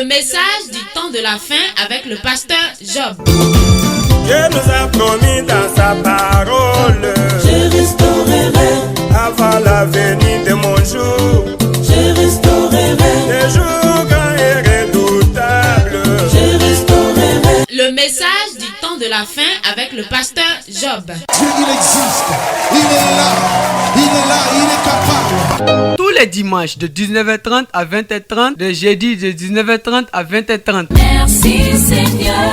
Le message du temps de la fin avec le pasteur Job. Dieu nous a promis dans sa parole, je restaurerai avant la venue de mon jour, je restaurerai des jours grands et redoutables. je restaurerai. Le message du temps de la fin avec le pasteur Job. Dieu, il existe. Il est là. Il est là. Il est capable. Tous les dimanches de 19h30 à 20h30, le jeudi de 19h30 à 20h30. Merci Seigneur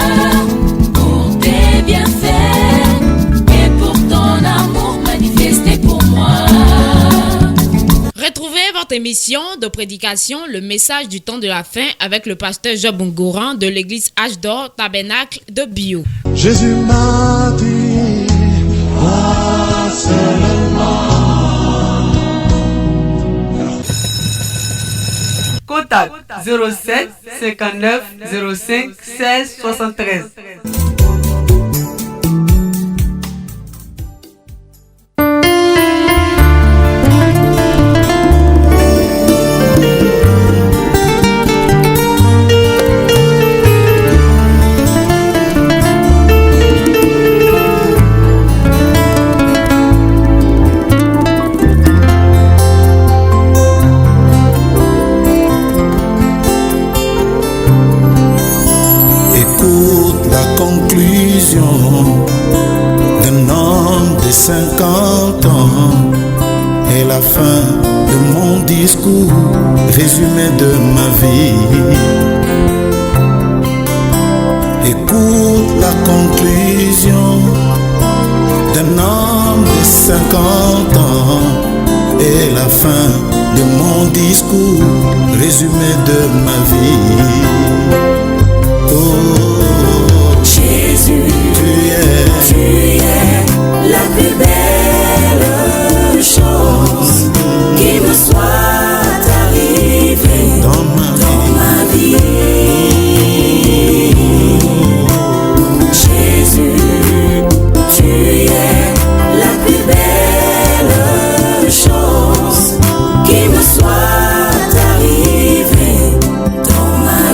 pour tes bienfaits et pour ton amour manifesté pour moi. Retrouvez votre émission de prédication, le message du temps de la fin avec le pasteur Job Ngouran de l'église H d'Or Tabernacle de Bio. Jésus m'a dit, va seulement. Contact 07 59 05 16 73. D'un homme de 50 ans et la fin de mon discours, résumé de ma vie. Écoute la conclusion d'un homme de 50 ans et la fin de mon discours, résumé de ma vie. Oh, Tu es la plus belle chose qui me soit arrivée dans ma vie. Jésus, tu es la plus belle chose qui me soit arrivée dans ma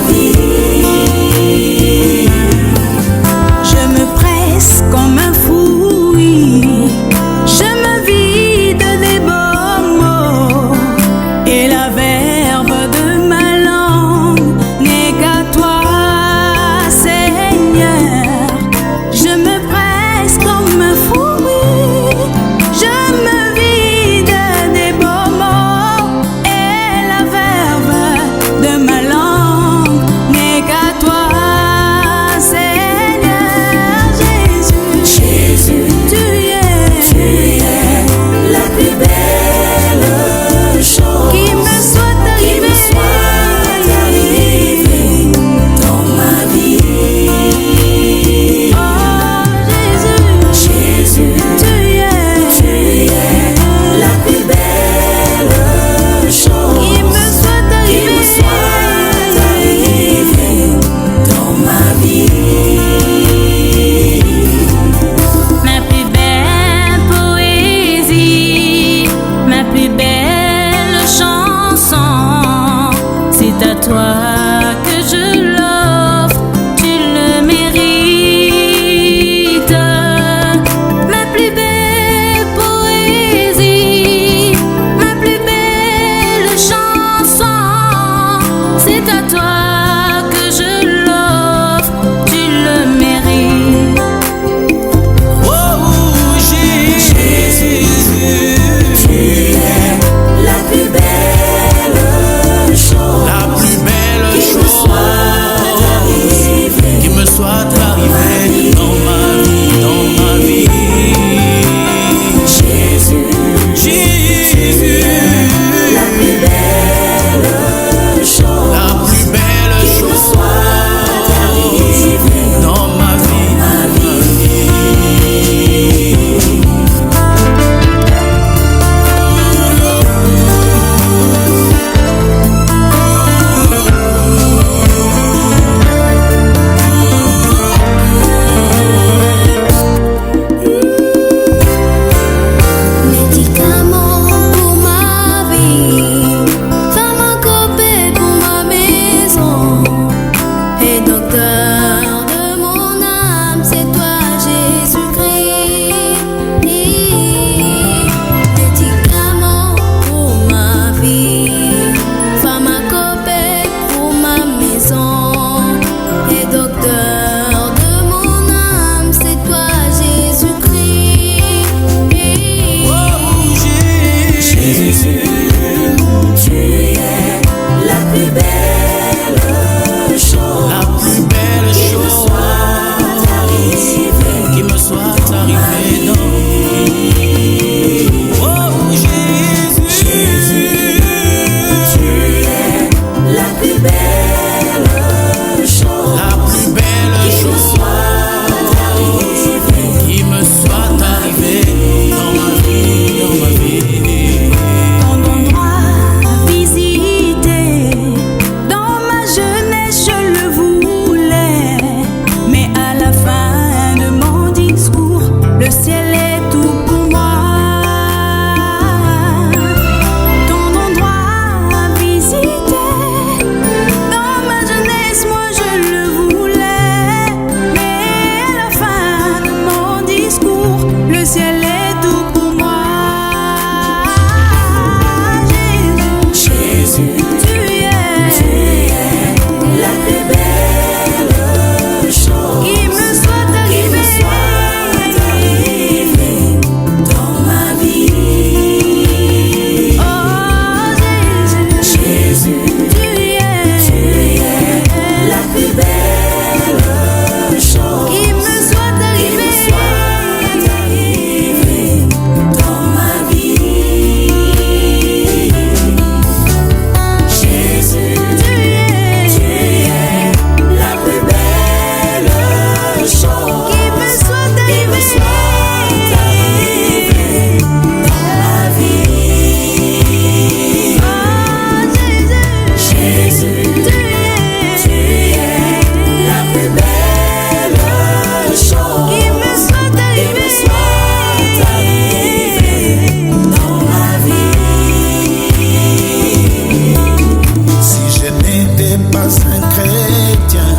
un chrétien.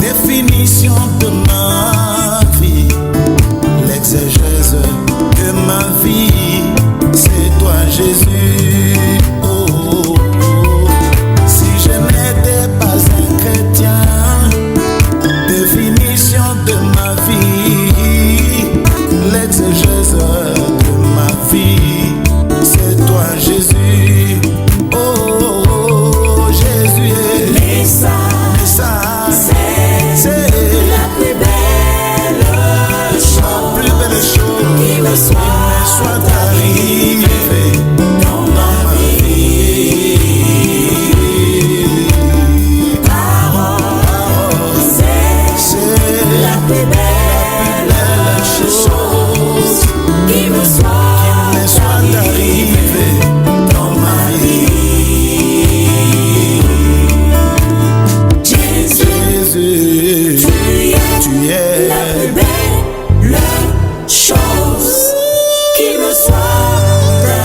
Définition de ma vie, l'exégèse de ma vie, c'est toi Jésus. Oh, oh, oh. Si je n'étais pas un chrétien, définition de ma vie, l'exégèse de ma vie, c'est toi Jésus. Oh, oh, oh, Jésus est message, c'est la plus belle chose qui me soit arrivée dans ma vie. Parole, c'est la plus belle chose qui me soit arrivée dans ma vie. Jésus, tu es la plus belle chose qui me soit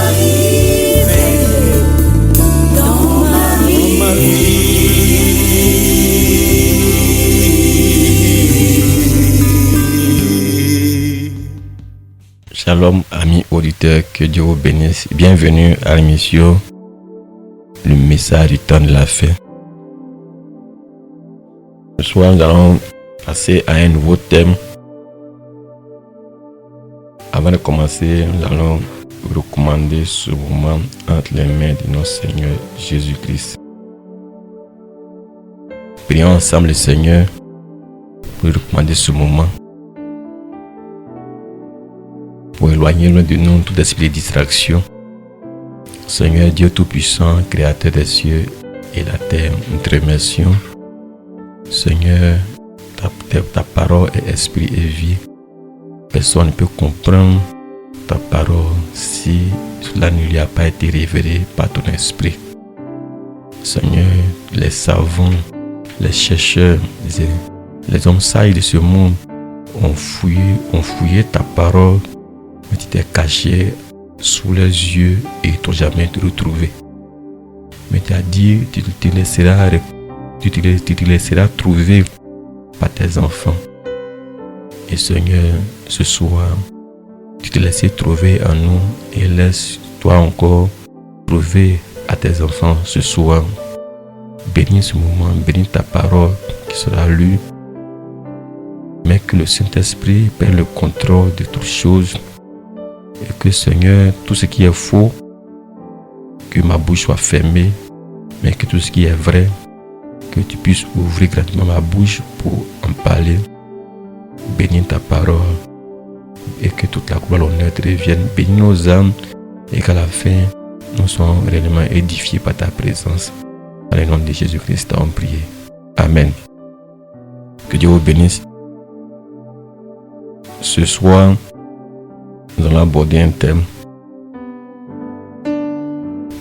arrivée dans ma vie. Shalom amis auditeurs, que Dieu vous bénisse. Bienvenue à l'émission Le message du temps de la fin. Ce soir, nous allons passer à un nouveau thème. Avant de commencer, nous allons recommander ce moment entre les mains de notre Seigneur Jésus-Christ. Prions ensemble le Seigneur pour recommander ce moment, pour éloigner loin de nous tout esprit de distraction. Seigneur Dieu Tout-Puissant, Créateur des cieux et la terre, nous te remercions. Seigneur, ta parole est esprit et vie. Personne ne peut comprendre ta parole si cela ne lui a pas été révélé par ton esprit. Seigneur, les savants, les chercheurs, les hommes sages de ce monde ont fouillé ta parole, mais tu t'es caché sous leurs yeux et ils t'ont jamais retrouvé. Mais tu as dit, tu te laisseras trouver par tes enfants. Et Seigneur, ce soir, tu te laisses trouver en nous et laisse-toi encore trouver à tes enfants ce soir. Bénis ce moment, bénis ta parole qui sera lue, mais que le Saint-Esprit prenne le contrôle de toutes choses et que Seigneur, tout ce qui est faux, que ma bouche soit fermée, mais que tout ce qui est vrai, que tu puisses ouvrir gratuitement ma bouche pour en parler. Bénis ta parole et que toute la gloire et l'honneur te revienne. Bénis nos âmes et qu'à la fin, nous soyons réellement édifiés par ta présence. Dans le nom de Jésus-Christ, nous avons prié. Amen. Que Dieu vous bénisse. Ce soir, nous allons aborder un thème.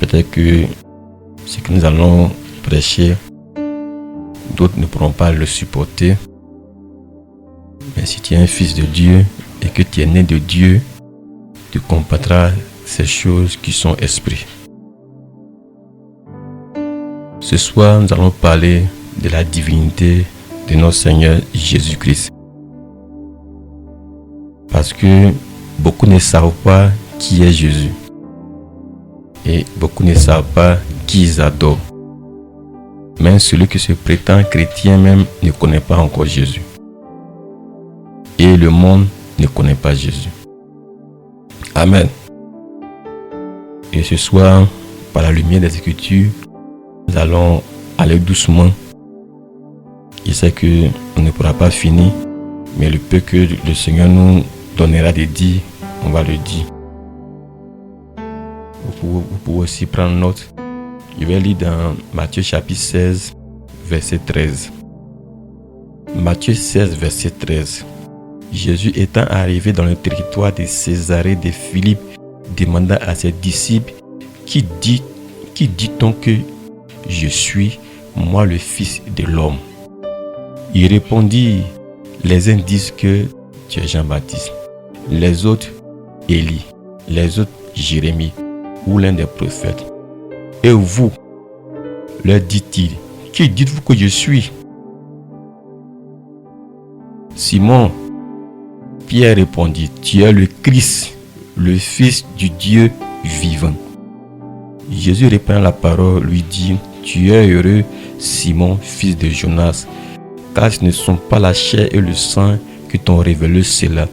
Peut-être que ce que nous allons prêcher, d'autres ne pourront pas le supporter. Mais si tu es un fils de Dieu et que tu es né de Dieu, tu comprendras ces choses qui sont esprit. Ce soir, nous allons parler de la divinité de notre Seigneur Jésus-Christ. Parce que beaucoup ne savent pas qui est Jésus. Et beaucoup ne savent pas qui ils adorent. Même celui qui se prétend chrétien même ne connaît pas encore Jésus. Et le monde ne connaît pas Jésus. Amen. Et ce soir, par la lumière des Écritures, nous allons aller doucement. Je sais qu'on ne pourra pas finir, mais le peu que le Seigneur nous donnera de dire, on va le dire. Vous pouvez aussi prendre note. Je vais lire dans Matthieu chapitre 16, verset 13. Matthieu 16, verset 13. Jésus étant arrivé dans le territoire de Césarée de Philippe, demanda à ses disciples, qui dit-on que je suis, moi le Fils de l'homme? Ils répondirent, les uns disent que tu es Jean-Baptiste, les autres Élie, les autres Jérémie ou l'un des prophètes. Et vous, leur dit-il, Qui dites-vous que je suis? Simon Pierre répondit, tu es le Christ, le Fils du Dieu vivant. Jésus reprenant la parole lui dit, tu es heureux, Simon, fils de Jonas, car ce ne sont pas la chair et le sang qui t'ont révélé cela,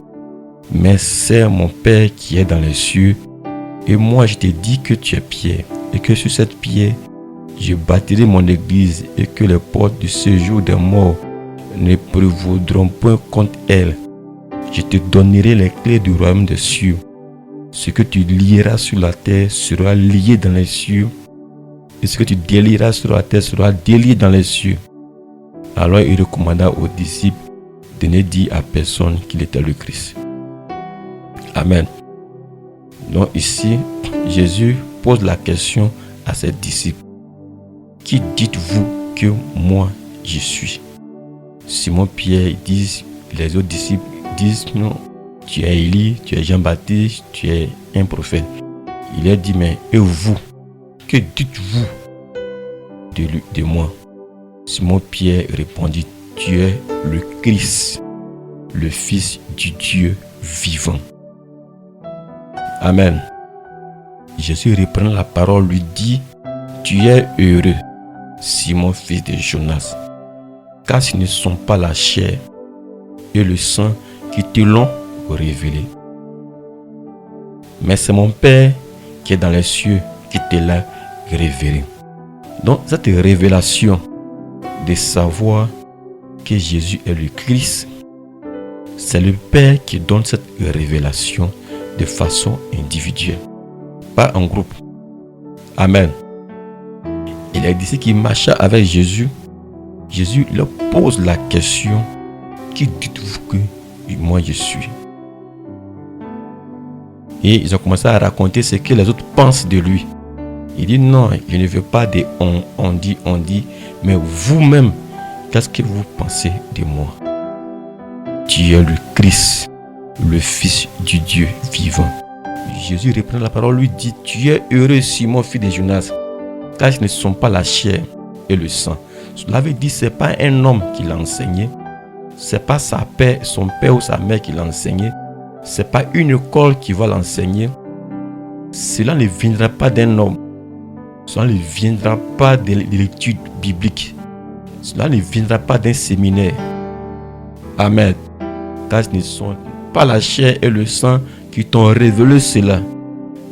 mais c'est mon Père qui est dans les cieux. Et moi je t'ai dit que tu es Pierre, et que sur cette pierre je bâtirai mon église, et que les portes du séjour des morts ne prévaudront point contre elle. Je te donnerai les clés du royaume des cieux. Ce que tu lieras sur la terre sera lié dans les cieux, et ce que tu délieras sur la terre sera délié dans les cieux. Alors il recommanda aux disciples de ne dire à personne qu'il était le Christ. Amen. Donc ici, Jésus pose la question à ses disciples. Qui dites-vous que moi je suis? Simon Pierre dit, les autres disciples disent non, tu es Élie, tu es Jean-Baptiste, tu es un prophète. Il a dit, mais et vous, que dites-vous de moi? Simon Pierre répondit, tu es le Christ, le Fils du Dieu vivant. Amen. Jésus reprenant la parole lui dit, tu es heureux, Simon, fils de Jonas, car ce ne sont pas la chair et le sang qui te l'ont révélé, mais c'est mon Père qui est dans les cieux qui te l'a révélé. Donc cette révélation de savoir que Jésus est le Christ, c'est le Père qui donne cette révélation de façon individuelle, pas en groupe. Amen. Il a dit qu'il marcha avec Jésus. Jésus leur pose la question, qui dites-vous que moi je suis? Et ils ont commencé à raconter ce que les autres pensent de lui. Il dit non, je ne veux pas de on dit, mais vous-même, qu'est-ce que vous pensez de moi? Tu es le Christ, le Fils du Dieu vivant. Jésus reprend la parole, lui dit, tu es heureux Simon, fils de Jonas, car ce ne sont pas la chair et le sang. Cela veut dire, ce n'est pas un homme qui l'a enseigné, ce n'est pas son père ou sa mère qui l'a enseigné, ce n'est pas une école qui va l'enseigner. Cela ne viendra pas d'un homme, cela ne viendra pas de l'étude biblique, cela ne viendra pas d'un séminaire. Amen. Car ce ne sont pas la chair et le sang qui t'ont révélé cela,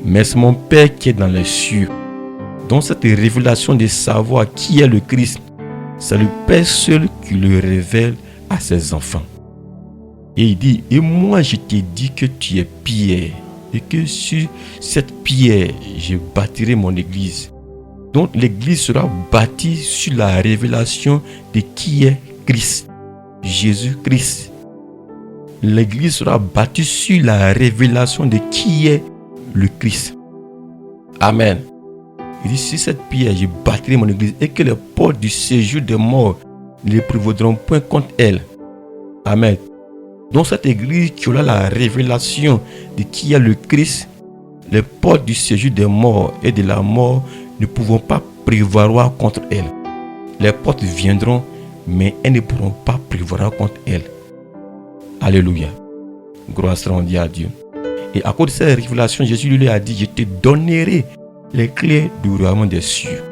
mais c'est mon Père qui est dans les cieux. Donc cette révélation de savoir qui est le Christ, c'est le Père seul qui le révèle à ses enfants. Et il dit, et moi je t'ai dit que tu es Pierre, et que sur cette pierre je bâtirai mon église. Donc l'église sera bâtie sur la révélation de qui est Christ, Jésus-Christ. L'église sera bâtie sur la révélation de qui est le Christ. Amen. Il dit, sur cette pierre, je bâtirai mon église, et que les portes du séjour des morts ne prévaudront point contre elle. Amen. Donc cette église qui aura la révélation de qui est le Christ, les portes du séjour des morts et de la mort ne pourront pas prévaloir contre elle. Les portes viendront, mais elles ne pourront pas prévaloir contre elle. Alléluia. Gloire soit rendue à Dieu. Et à cause de cette révélation, Jésus lui a dit, je te donnerai les clés du royaume des cieux.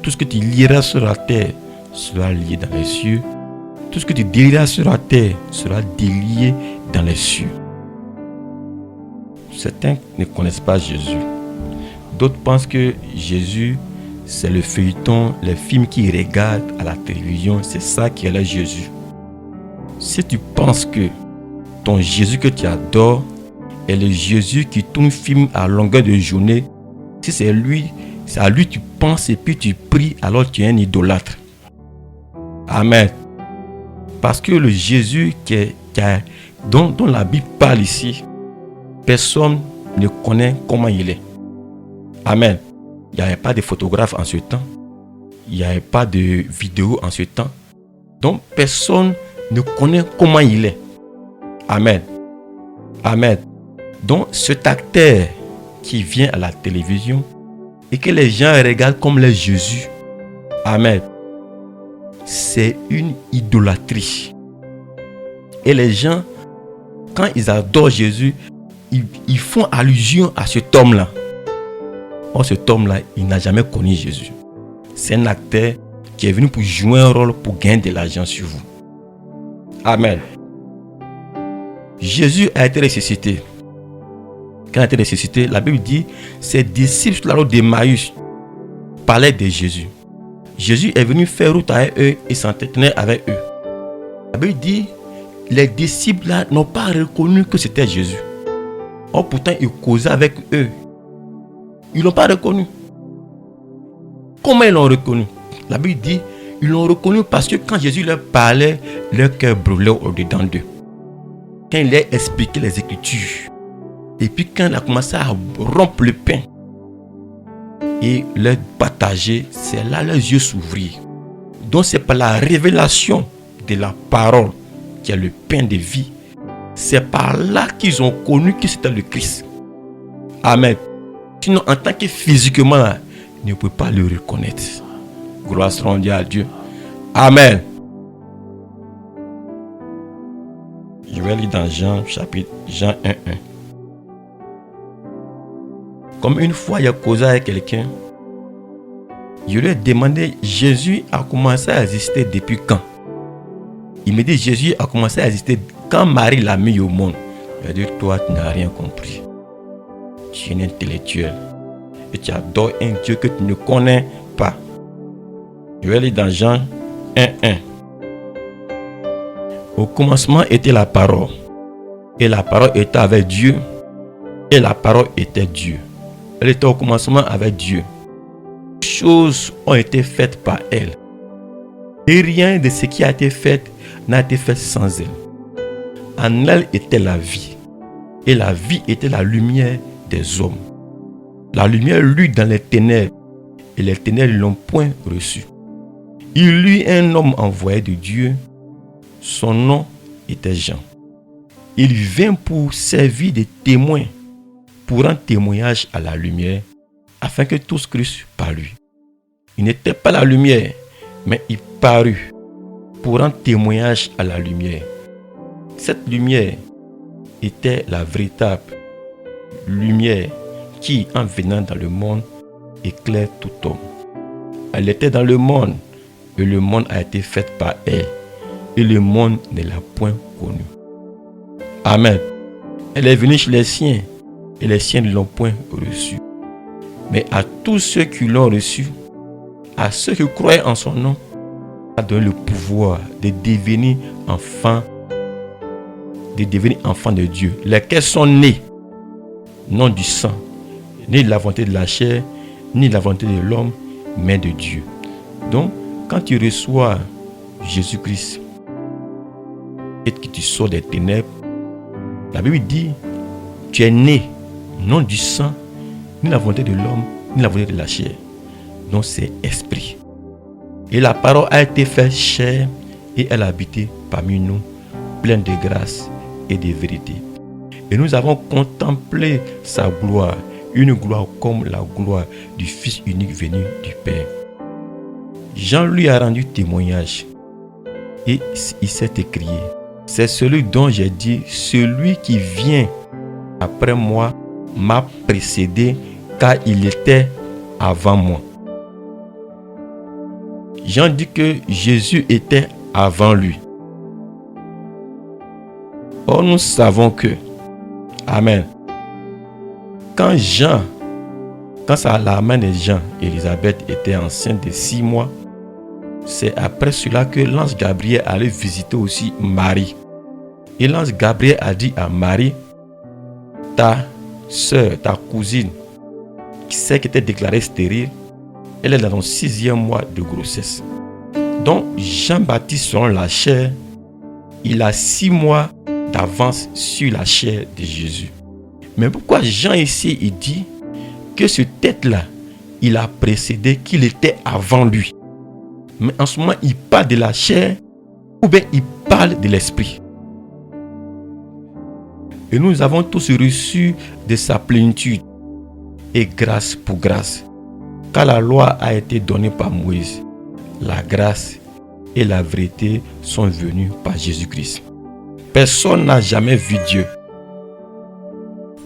Tout ce que tu lieras sur la terre sera lié dans les cieux. Tout ce que tu délieras sur la terre sera délié dans les cieux. Certains ne connaissent pas Jésus. D'autres pensent que Jésus, c'est le feuilleton, les films qu'ils regardent à la télévision, c'est ça qui est là Jésus. Si tu penses que ton Jésus que tu adores est le Jésus qui tourne film à longueur de journée, si c'est à lui tu penses et puis tu pries, alors tu es un idolâtre. Amen. Parce que le Jésus dont la Bible parle ici, personne ne connaît comment il est. Amen. Il n'y avait pas de photographe en ce temps. Il n'y avait pas de vidéo en ce temps. Donc personne ne connaît comment il est. Amen. Amen. Donc cet acteur qui vient à la télévision et que les gens regardent comme le Jésus. Amen. c'est une idolâtrie. Et les gens, quand ils adorent Jésus, ils font allusion à cet homme-là. Or, cet homme-là, il n'a jamais connu Jésus. C'est un acteur qui est venu pour jouer un rôle pour gagner de l'argent sur vous. Amen. Jésus a été ressuscité. Quand il a été ressuscité, la Bible dit, ses disciples sur la route d'Emmaüs parlaient de Jésus. Jésus est venu faire route avec eux et s'entretenir avec eux. La Bible dit, les disciples là n'ont pas reconnu que c'était Jésus. Or pourtant, il causait avec eux. Ils ne l'ont pas reconnu. Comment ils l'ont reconnu? La Bible dit, ils l'ont reconnu parce que quand Jésus leur parlait, leur cœur brûlait au-dedans d'eux. Quand il leur expliquait les Écritures, et puis quand il a commencé à rompre le pain et leur partager, c'est là leurs yeux s'ouvrirent. Donc c'est par la révélation de la parole qui est le pain de vie. C'est par là qu'ils ont connu que c'était le Christ. Amen. Sinon, en tant que physiquement, ils ne peuvent pas le reconnaître. Gloire soit rendue à Dieu. Amen. Je vais lire dans Jean 1:1. Comme une fois, il a causé avec quelqu'un. Je lui ai demandé, Jésus a commencé à exister depuis quand? Il me dit, Jésus a commencé à exister quand Marie l'a mis au monde. Je lui ai dit, toi, tu n'as rien compris. Tu es un intellectuel. Et tu adores un Dieu que tu ne connais pas. Je vais lire dans Jean 1:1. Au commencement était la parole. Et la parole était avec Dieu. Et la parole était Dieu. Elle était au commencement avec Dieu. Les choses ont été faites par elle. Et rien de ce qui a été fait n'a été fait sans elle. En elle était la vie. Et la vie était la lumière des hommes. La lumière lut dans les ténèbres. Et les ténèbres ne l'ont point reçue. Il eut un homme envoyé de Dieu. Son nom était Jean. Il vint pour servir de témoin, pour rendre témoignage à la lumière, afin que tous crussent par lui. Il n'était pas la lumière, mais il parut pour rendre témoignage à la lumière. Cette lumière était la véritable lumière qui, en venant dans le monde, éclaire tout homme. Elle était dans le monde, et le monde a été fait par elle, et le monde ne l'a point connue. Amen. Elle est venue chez les siens, et les siens ne l'ont point reçue. Mais à tous ceux qui l'ont reçue, à ceux qui croyaient en son nom, a donné le pouvoir de devenir enfants de Dieu, lesquels sont nés, non du sang, ni de la volonté de la chair, ni de la volonté de l'homme, mais de Dieu. Donc, quand tu reçois Jésus-Christ et que tu sors des ténèbres, la Bible dit, tu es né, non du sang, ni de la volonté de l'homme, ni de la volonté de la chair. Donc c'est esprit. Et la parole a été faite chair et elle a habité parmi nous, pleine de grâce et de vérité. Et nous avons contemplé sa gloire, une gloire comme la gloire du Fils unique venu du Père. Jean lui a rendu témoignage et il s'est écrié, c'est celui dont j'ai dit, celui qui vient après moi m'a précédé car il était avant moi. Jean dit que Jésus était avant lui. Or nous savons que, amen, quand la mère de Jean, Élisabeth était enceinte de 6 mois, c'est après cela que l'ange Gabriel allait visiter aussi Marie. Et l'ange Gabriel a dit à Marie, ta soeur, ta cousine, qui sait qu'elle était déclarée stérile, elle est dans son 6e mois de grossesse. Donc Jean-Baptiste, selon la chair, il a 6 mois d'avance sur la chair de Jésus. Mais pourquoi Jean ici, il dit que ce tête-là, il a précédé, qu'il était avant lui. Mais en ce moment, il parle de la chair ou bien il parle de l'esprit. Et nous avons tous reçu de sa plénitude et grâce pour grâce. Car la loi a été donnée par Moïse, la grâce et la vérité sont venus par Jésus-Christ. Personne n'a jamais vu Dieu.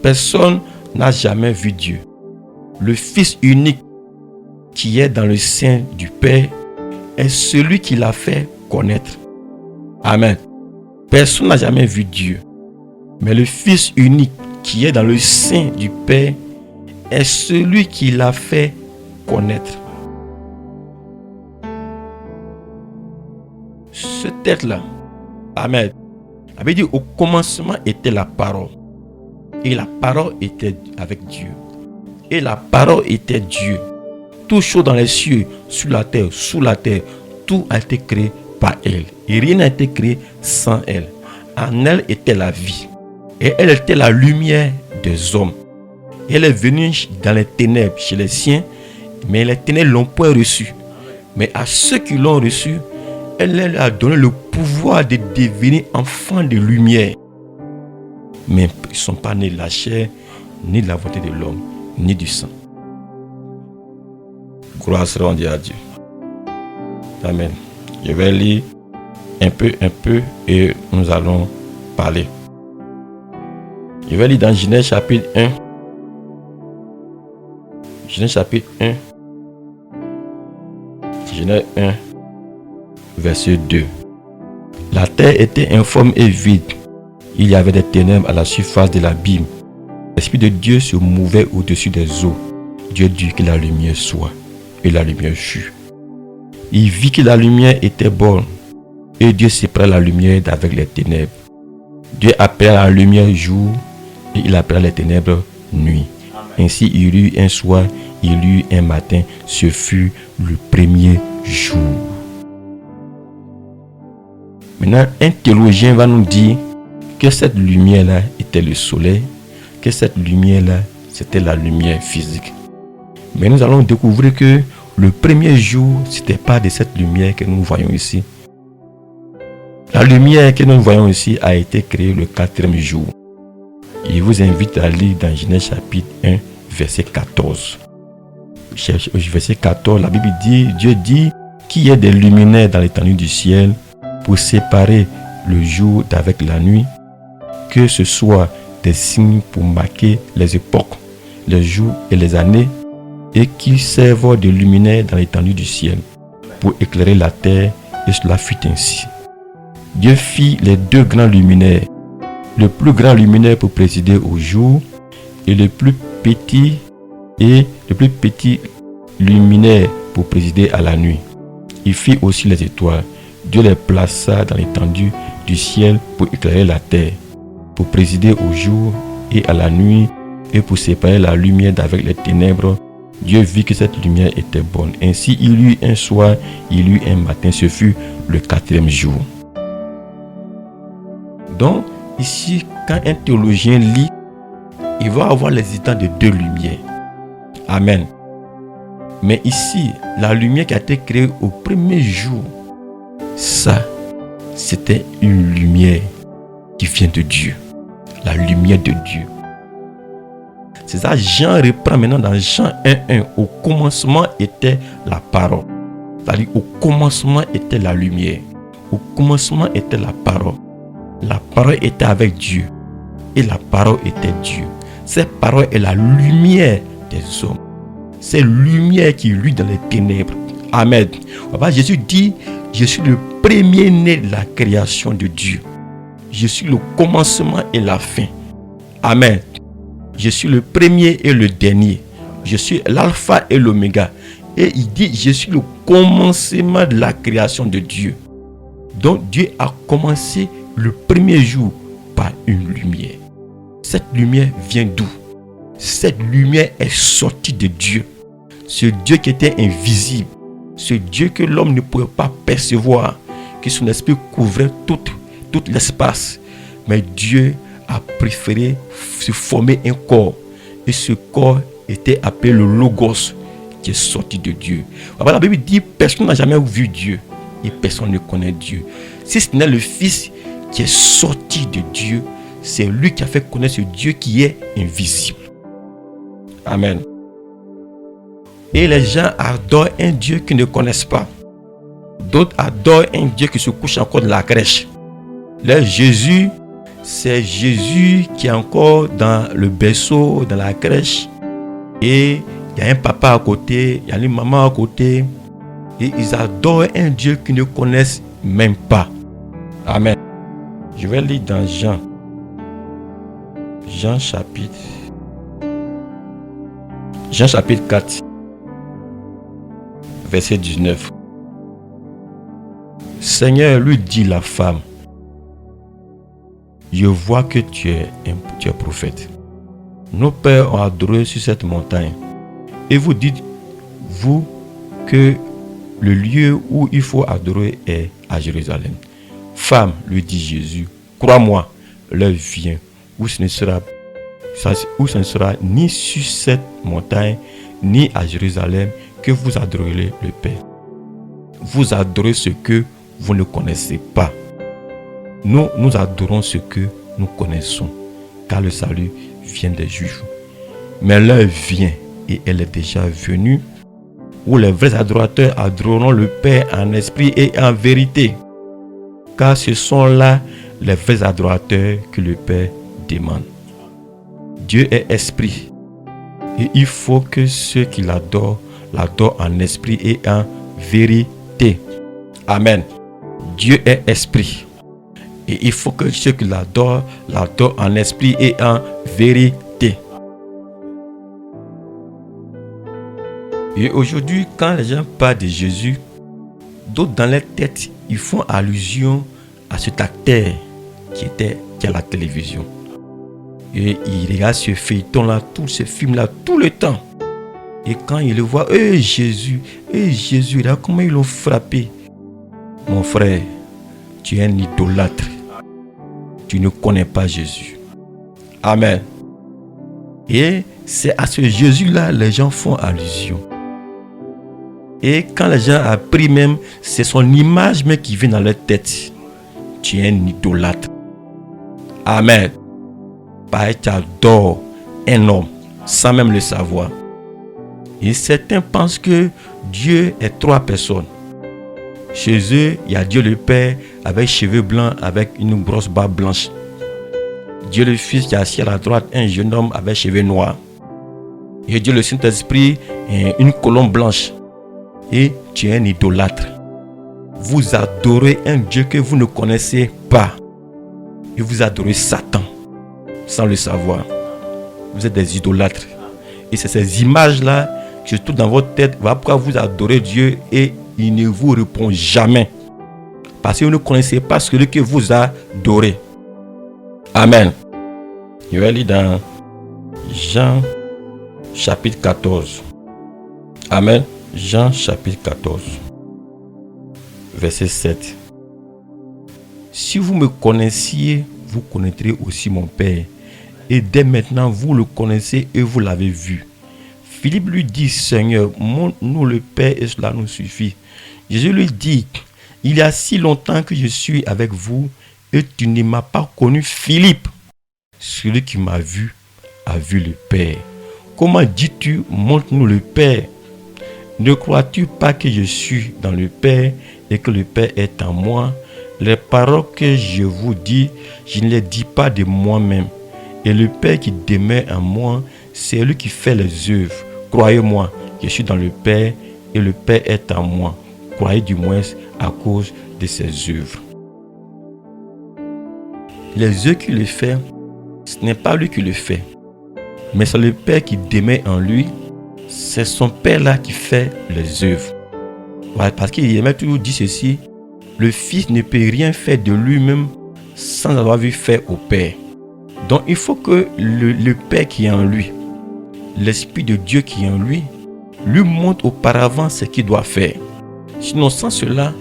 Personne n'a jamais vu Dieu. Le Fils unique qui est dans le sein du Père est celui qui l'a fait connaître. Amen. Personne n'a jamais vu Dieu. Mais le Fils unique qui est dans le sein du Père est celui qui l'a fait connaître. Ce texte-là, Amen. La Bible dit, au commencement était la parole. Et la parole était avec Dieu. Et la parole était Dieu. Tout chose dans les cieux, sur la terre, sous la terre, tout a été créé par elle. Et rien n'a été créé sans elle. En elle était la vie. Et elle était la lumière des hommes. Et elle est venue dans les ténèbres chez les siens, mais les ténèbres ne l'ont point reçue. Mais à ceux qui l'ont reçue, elle leur a donné le pouvoir de devenir enfants de lumière. Mais ils ne sont pas nés de la chair, ni de la volonté de l'homme, ni du sang. Gloire soit rendue à Dieu. Amen. Je vais lire un peu, et nous allons parler. Je vais lire dans Genèse chapitre 1. Genèse chapitre 1. Genèse 1, verset 2. La terre était informe et vide. Il y avait des ténèbres à la surface de l'abîme. L'Esprit de Dieu se mouvait au-dessus des eaux. Dieu dit que la lumière soit. Et la lumière fut. Il vit que la lumière était bonne. Et Dieu sépara la lumière d'avec les ténèbres. Dieu appela la lumière jour. Et il appela les ténèbres nuit. Ainsi il y eut un soir, il y eut un matin. Ce fut le premier jour. Maintenant, un théologien va nous dire que cette lumière-là était le soleil, que cette lumière-là, c'était la lumière physique. Mais nous allons découvrir que le premier jour, ce n'était pas de cette lumière que nous voyons ici. La lumière que nous voyons ici a été créée le 4e jour. Je vous invite à lire dans Genèse chapitre 1, verset 14. Verset 14, la Bible dit, Dieu dit qu'il y ait des luminaires dans l'étendue du ciel pour séparer le jour d'avec la nuit, que ce soit des signes pour marquer les époques, les jours et les années, et qui servent de luminaires dans l'étendue du ciel pour éclairer la terre, et cela fut ainsi. Dieu fit les deux grands luminaires, le plus grand luminaire pour présider au jour et le plus petit luminaire pour présider à la nuit. Il fit aussi les étoiles. Dieu les plaça dans l'étendue du ciel pour éclairer la terre, pour présider au jour et à la nuit et pour séparer la lumière d'avec les ténèbres. Dieu vit que cette lumière était bonne. Ainsi il y eut un soir, il y eut un matin. Ce fut le 4e jour. Donc, ici, quand un théologien lit, il va avoir l'existence de deux lumières. Amen. Mais ici, la lumière qui a été créée au premier jour, ça, c'était une lumière qui vient de Dieu. La lumière de Dieu. C'est ça, Jean reprend maintenant dans Jean 1:1. Au commencement était la parole. C'est-à-dire, au commencement était la lumière. Au commencement était la parole. La parole était avec Dieu. Et la parole était Dieu. Cette parole est la lumière des hommes. C'est lumière qui luit dans les ténèbres. Amen. Jésus dit, je suis le premier-né de la création de Dieu. Je suis le commencement et la fin. Amen. Je suis le premier et le dernier. Je suis l'alpha et l'oméga. Et il dit, je suis le commencement de la création de Dieu. Donc Dieu a commencé le premier jour par une lumière. Cette lumière vient d'où? Cette lumière est sortie de Dieu. Ce Dieu qui était invisible. Ce Dieu que l'homme ne pouvait pas percevoir. Que son esprit couvrait tout l'espace. Mais Dieu a préféré se former un corps. Et ce corps était appelé le Logos, qui est sorti de Dieu. Alors, la Bible dit, personne n'a jamais vu Dieu. Et personne ne connaît Dieu. Si ce n'est le Fils qui est sorti de Dieu, c'est lui qui a fait connaître ce Dieu qui est invisible. Amen. Et les gens adorent un Dieu qu'ils ne connaissent pas. D'autres adorent un Dieu qui se couche encore dans la crèche. Leur Jésus, c'est Jésus qui est encore dans le berceau, dans la crèche. Et il y a un papa à côté, il y a une maman à côté. Et ils adorent un Dieu qu'ils ne connaissent même pas. Amen. Je vais lire dans Jean. Jean chapitre 4, verset 19. Seigneur, lui dit la femme, je vois que tu es prophète. Nos pères ont adoré sur cette montagne. Et vous dites, vous, que le lieu où il faut adorer est à Jérusalem. Femme, lui dit Jésus, crois-moi, l'heure vient où ce ne sera ni sur cette montagne, ni à Jérusalem que vous adorerez le Père. Vous adorez ce que vous ne connaissez pas. Nous adorons ce que nous connaissons, car le salut vient des Juifs. Mais l'heure vient, et elle est déjà venue, où les vrais adorateurs adoreront le Père en esprit et en vérité. Car ce sont là les vrais adorateurs que le Père demande. Dieu est esprit. Et il faut que ceux qui l'adorent en esprit et en vérité. Amen. Dieu est esprit. Et il faut que ceux qui l'adorent en esprit et en vérité. Et aujourd'hui, quand les gens parlent de Jésus, d'autres dans leur tête, ils font allusion à cet acteur qui est à la télévision. Et ils regardent ce feuilleton-là, tous ces films-là, tout le temps. Et quand ils le voient, Jésus, là, comment ils l'ont frappé. Mon frère, tu es un idolâtre. Tu ne connais pas Jésus. Amen. Et c'est à ce Jésus-là les gens font allusion. Et quand les gens ont pris même, c'est son image même qui vient dans leur tête. Tu es un idolâtre. Amen. Parce que tu adores un homme sans même le savoir. Et certains pensent que Dieu est trois personnes. Chez eux, il y a Dieu le Père avec cheveux blancs, avec une grosse barbe blanche. Dieu le Fils qui est assis à la droite, un jeune homme avec cheveux noirs. Et Dieu le Saint-Esprit, une colombe blanche. Et tu es un idolâtre. Vous adorez un Dieu que vous ne connaissez pas. Et vous adorez Satan sans le savoir. Vous êtes des idolâtres. Et c'est ces images-là qui se trouvent dans votre tête. Voilà pourquoi vous adorez Dieu et il ne vous répond jamais. Parce que vous ne connaissez pas celui que vous adorez. Amen. Je vais lire dans Jean chapitre 14. Amen. Jean chapitre 14. Verset 7. Si vous me connaissiez, vous connaîtrez aussi mon Père. Et dès maintenant, vous le connaissez et vous l'avez vu. Philippe lui dit, Seigneur, montre-nous le Père et cela nous suffit. Jésus lui dit, il y a si longtemps que je suis avec vous et tu ne m'as pas connu, Philippe. Celui qui m'a vu a vu le Père. Comment dis-tu, montre-nous le Père? Ne crois-tu pas que je suis dans le Père et que le Père est en moi? Les paroles que je vous dis, je ne les dis pas de moi-même. Et le Père qui demeure en moi, c'est lui qui fait les œuvres. Croyez-moi, je suis dans le Père et le Père est en moi. Croyez du moins à cause de ses œuvres. Les œuvres qu'il fait, ce n'est pas lui qui le fait, mais c'est le Père qui demeure en lui. C'est son Père là qui fait les œuvres. Ouais, parce qu'il aimait toujours dire ceci, le Fils ne peut rien faire de lui-même sans avoir vu faire au Père. Donc il faut que le Père qui est en lui, l'Esprit de Dieu qui est en lui montre auparavant ce qu'il doit faire. Sinon sans cela,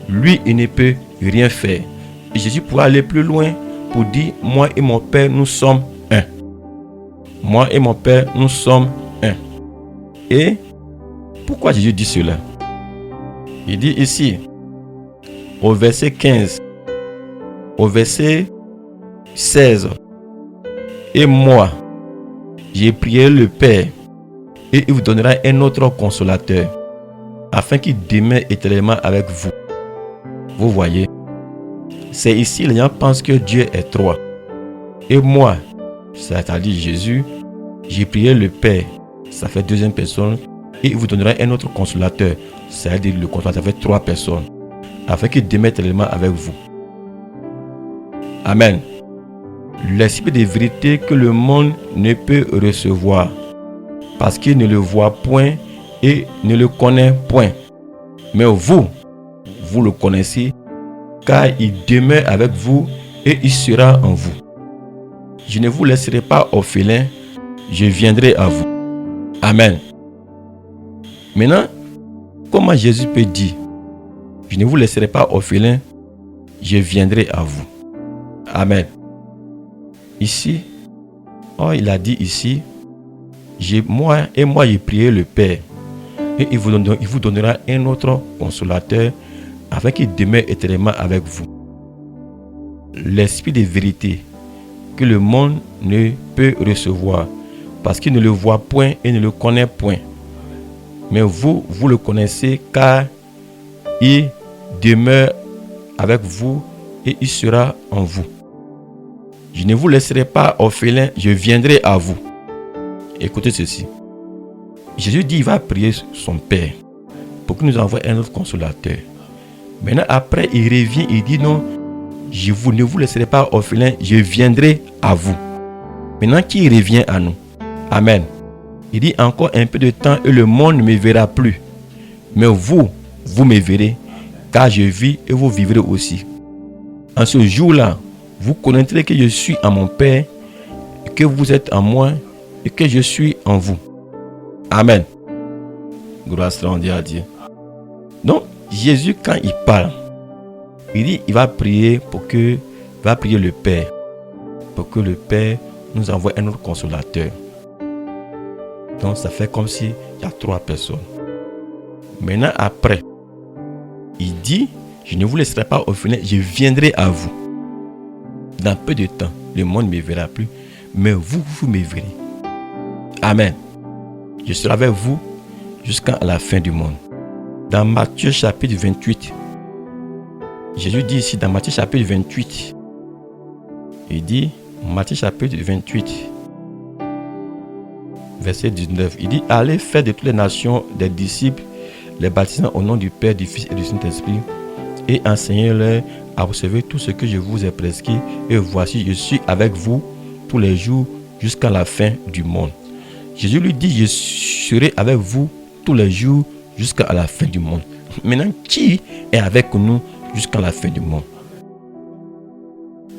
lui il ne peut rien faire. Et Jésus pourra aller plus loin pour dire, moi et mon Père nous sommes un. Moi et mon Père nous sommes un. Et pourquoi Jésus dit cela? Il dit ici, au verset 15, au verset 16, et moi, j'ai prié le Père, et il vous donnera un autre consolateur, afin qu'il demeure éternellement avec vous. Vous voyez, c'est ici les gens pensent que Dieu est trois. Et moi, c'est-à-dire Jésus, j'ai prié le Père, ça fait deuxième personne, et il vous donnera un autre consolateur, c'est-à-dire le consolateur, ça fait trois personnes, afin qu'il demeure tellement avec vous. Amen. L'esprit de vérité que le monde ne peut recevoir, parce qu'il ne le voit point et ne le connaît point. Mais vous le connaissez, car il demeure avec vous et il sera en vous. Je ne vous laisserai pas orphelin, je viendrai à vous. Amen. Maintenant, comment Jésus peut dire, je ne vous laisserai pas orphelin, je viendrai à vous. Amen. Ici, il a dit ici, moi j'ai prié le Père, et il vous donnera un autre consolateur, afin qu'il demeure éternellement avec vous. L'esprit de vérité que le monde ne peut recevoir, parce qu'il ne le voit point et ne le connaît point. Mais vous le connaissez, car il demeure avec vous et il sera en vous. Je ne vous laisserai pas orphelin, je viendrai à vous. Écoutez ceci. Jésus dit, il va prier son Père pour qu'il nous envoie un autre consolateur. Maintenant, après, il revient, il dit non, ne vous laisserai pas orphelin, je viendrai à vous. Maintenant, qui revient à nous? Amen. Il dit encore un peu de temps et le monde ne me verra plus. Mais vous me verrez, car je vis et vous vivrez aussi. En ce jour-là, vous connaîtrez que je suis en mon Père, que vous êtes en moi et que je suis en vous. Amen. Gloire à Dieu. Donc, Jésus, quand il parle, il dit, il va prier le Père, pour que le Père nous envoie un autre consolateur. Donc, ça fait comme s'il y a trois personnes. Maintenant, après, il dit, je ne vous laisserai pas orphelin, je viendrai à vous. Dans peu de temps, le monde ne me verra plus, mais vous me verrez. Amen. Je serai avec vous jusqu'à la fin du monde. Dans Matthieu chapitre 28, Jésus dit ici, dans Matthieu chapitre 28, il dit, Matthieu chapitre 28, verset 19, il dit, allez faire de toutes les nations des disciples, les baptisant au nom du Père, du Fils et du Saint-Esprit, et enseignez-leur à observer tout ce que je vous ai prescrit, et voici, je suis avec vous tous les jours jusqu'à la fin du monde. Jésus lui dit, je serai avec vous tous les jours jusqu'à la fin du monde. Maintenant, qui est avec nous jusqu'à la fin du monde?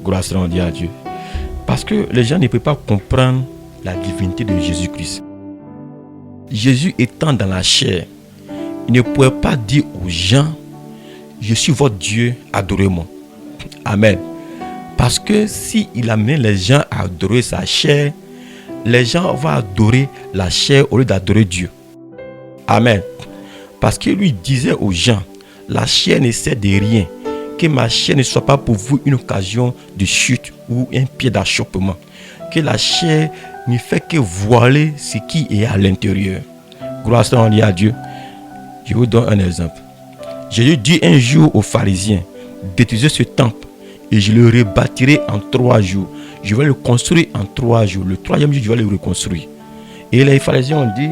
Gloire à Dieu. Parce que les gens ne peuvent pas comprendre la divinité de Jésus-Christ. Jésus étant dans la chair, il ne pouvait pas dire aux gens, je suis votre Dieu, adorez-moi. Amen. Parce que s'il amène les gens à adorer sa chair, les gens vont adorer la chair au lieu d'adorer Dieu. Amen. Parce qu'il lui disait aux gens, la chair ne sert de rien, que ma chair ne soit pas pour vous une occasion de chute ou un pied d'achoppement. Que la chair ne fait que voiler ce qui est à l'intérieur. Gloire à Dieu. Je vous donne un exemple. Jésus dit un jour aux pharisiens, détruisez ce temple et je le rebâtirai en 3 jours. Je vais le construire en 3 jours. Le 3e jour, je vais le reconstruire. Et les pharisiens ont dit,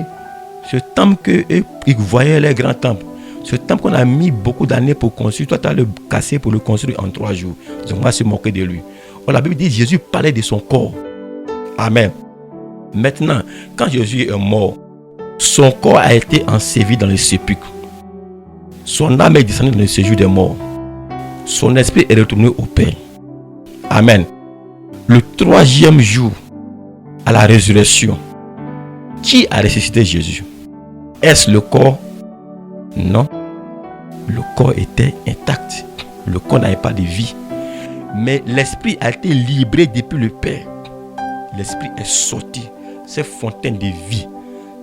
ce temple qu'ils voyaient, les grands temples, ce temple qu'on a mis beaucoup d'années pour construire, toi tu as le cassé pour le construire en 3 jours. Ils vont se moquer de lui. Alors, la Bible dit, Jésus parlait de son corps. Amen. Maintenant, quand Jésus est mort, son corps a été enseveli dans le sépulcre. Son âme est descendue dans le séjour des morts. Son esprit est retourné au Père. Amen. Le 3e jour, à la résurrection, qui a ressuscité Jésus? Est-ce le corps? Non. Le corps était intact. Le corps n'avait pas de vie. Mais l'esprit a été libéré depuis le Père. L'esprit est sorti. Cette fontaine de vie,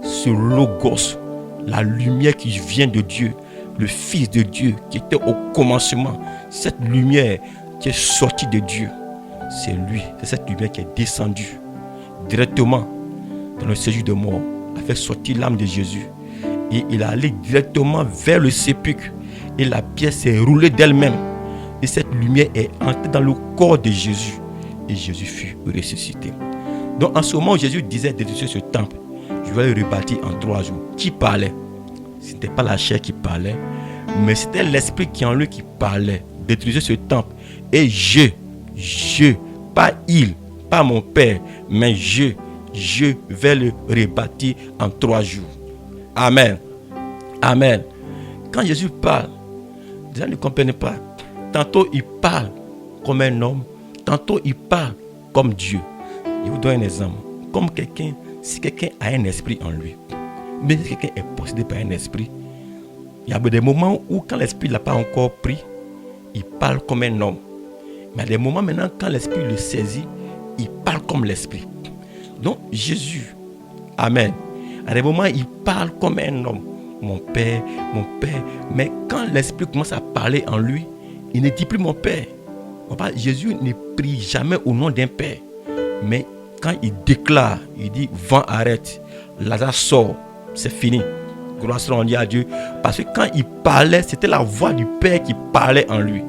ce logos, la lumière qui vient de Dieu, le Fils de Dieu qui était au commencement, cette lumière qui est sortie de Dieu, c'est lui, c'est cette lumière qui est descendue directement dans le séjour de mort, a fait sortir l'âme de Jésus et il est allé directement vers le sépulcre et la pierre s'est roulée d'elle-même Et cette lumière est entrée dans le corps de Jésus. Et Jésus fut ressuscité. Donc en ce moment, Jésus disait de détruire ce temple. Je vais le rebâtir en 3 jours. Qui parlait? Ce n'était pas la chair qui parlait, mais c'était l'esprit qui en lui qui parlait. Détruisez ce temple. Et je, pas il, pas mon père, mais je vais le rebâtir en 3 jours. Amen. Amen. Quand Jésus parle, les gens ne comprennent pas. Tantôt il parle comme un homme, tantôt il parle comme Dieu. Je vous donne un exemple. Comme quelqu'un, si quelqu'un a un esprit en lui, mais si quelqu'un est possédé par un esprit, il y a des moments où quand l'esprit ne l'a pas encore pris, il parle comme un homme. Mais il y a des moments maintenant quand l'esprit le saisit, il parle comme l'esprit. Donc Jésus, amen. À des moments il parle comme un homme. Mon père. Mais quand l'esprit commence à parler en lui, il ne dit plus mon père. Jésus ne prie jamais au nom d'un père. Mais quand il déclare, il dit vent arrête, Lazare sort, c'est fini. Gloire soit rendue à Dieu. Parce que quand il parlait, c'était la voix du Père qui parlait en lui.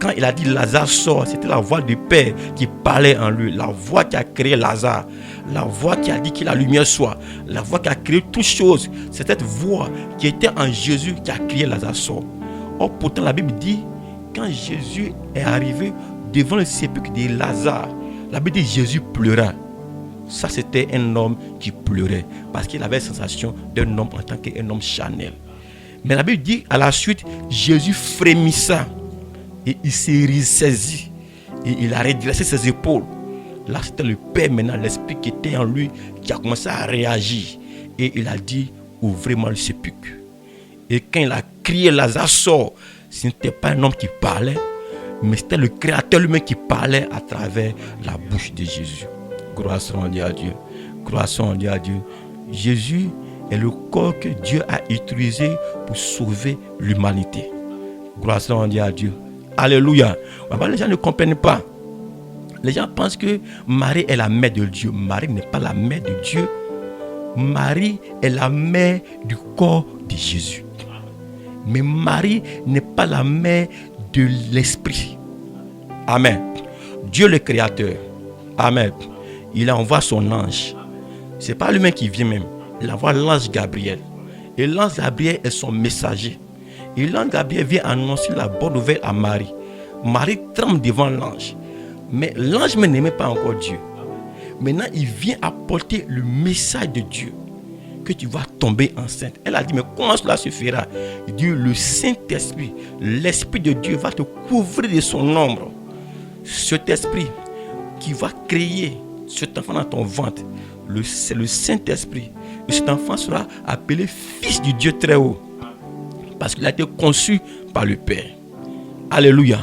Quand il a dit Lazare sort, c'était la voix du Père qui parlait en lui. La voix qui a créé Lazare. La voix qui a dit que la lumière soit. La voix qui a créé toutes choses. C'est cette voix qui était en Jésus qui a créé Lazare sort. Or pourtant la Bible dit, quand Jésus est arrivé devant le sépulcre de Lazare, la Bible dit Jésus pleura. Ça c'était un homme qui pleurait parce qu'il avait la sensation d'un homme en tant qu'un homme charnel. Mais la Bible dit à la suite, Jésus frémissa et il s'est ressaisi et il a redressé ses épaules. Là c'était le Père maintenant, l'esprit qui était en lui qui a commencé à réagir et il a dit ouvrez-moi le sépulcre. Et quand il a crié Lazare sort, ce n'était pas un homme qui parlait, mais c'était le Créateur lui-même qui parlait à travers la bouche de Jésus. Gloire soit rendue à Dieu. Gloire soit rendue à Dieu. Jésus est le corps que Dieu a utilisé pour sauver l'humanité. Gloire soit rendue à Dieu. Alléluia. Les gens ne comprennent pas. Les gens pensent que Marie est la mère de Dieu. Marie n'est pas la mère de Dieu. Marie est la mère du corps de Jésus. Mais Marie n'est pas la mère de l'esprit. Amen. Dieu le Créateur. Amen. Il envoie son ange. Ce n'est pas lui-même qui vient même. Il envoie l'ange Gabriel. Et l'ange Gabriel est son messager. Et l'ange Gabriel vient annoncer la bonne nouvelle à Marie. Marie tremble devant l'ange. Mais l'ange même n'aimait pas encore Dieu. Maintenant, il vient apporter le message de Dieu. Que tu vas tomber enceinte. Elle a dit, mais comment cela se fera? Il dit, le Saint-Esprit, l'Esprit de Dieu va te couvrir de son ombre. Cet esprit qui va créer cet enfant dans ton ventre, c'est le Saint-Esprit. Et cet enfant sera appelé Fils du Dieu très haut. Parce qu'il a été conçu par le Père. Alléluia.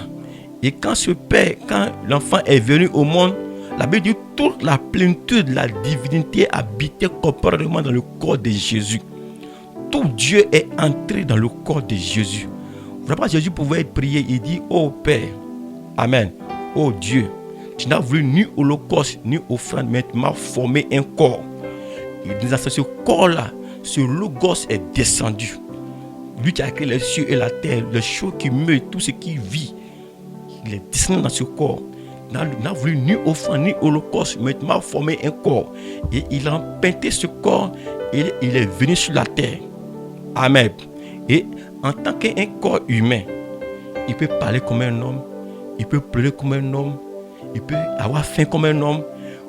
Et quand l'enfant est venu au monde, la Bible dit toute la plénitude de la divinité habitait corporellement dans le corps de Jésus. Tout Dieu est entré dans le corps de Jésus. Vraiment, Jésus pouvait prier. Il dit, oh Père, Amen, oh Dieu, tu n'as voulu ni holocauste, ni offrande, mais tu m'as formé un corps. Et dans ce corps-là, ce Logos est descendu. Lui qui a créé les cieux et la terre, les choses qui meurent, tout ce qui vit, il est descendu dans ce corps. Il n'a voulu ni offrande, ni holocauste, mais il m'a formé un corps. Et il a peinté ce corps et il est venu sur la terre. Amen. Et en tant qu'un corps humain, il peut parler comme un homme, il peut pleurer comme un homme, il peut avoir faim comme un homme.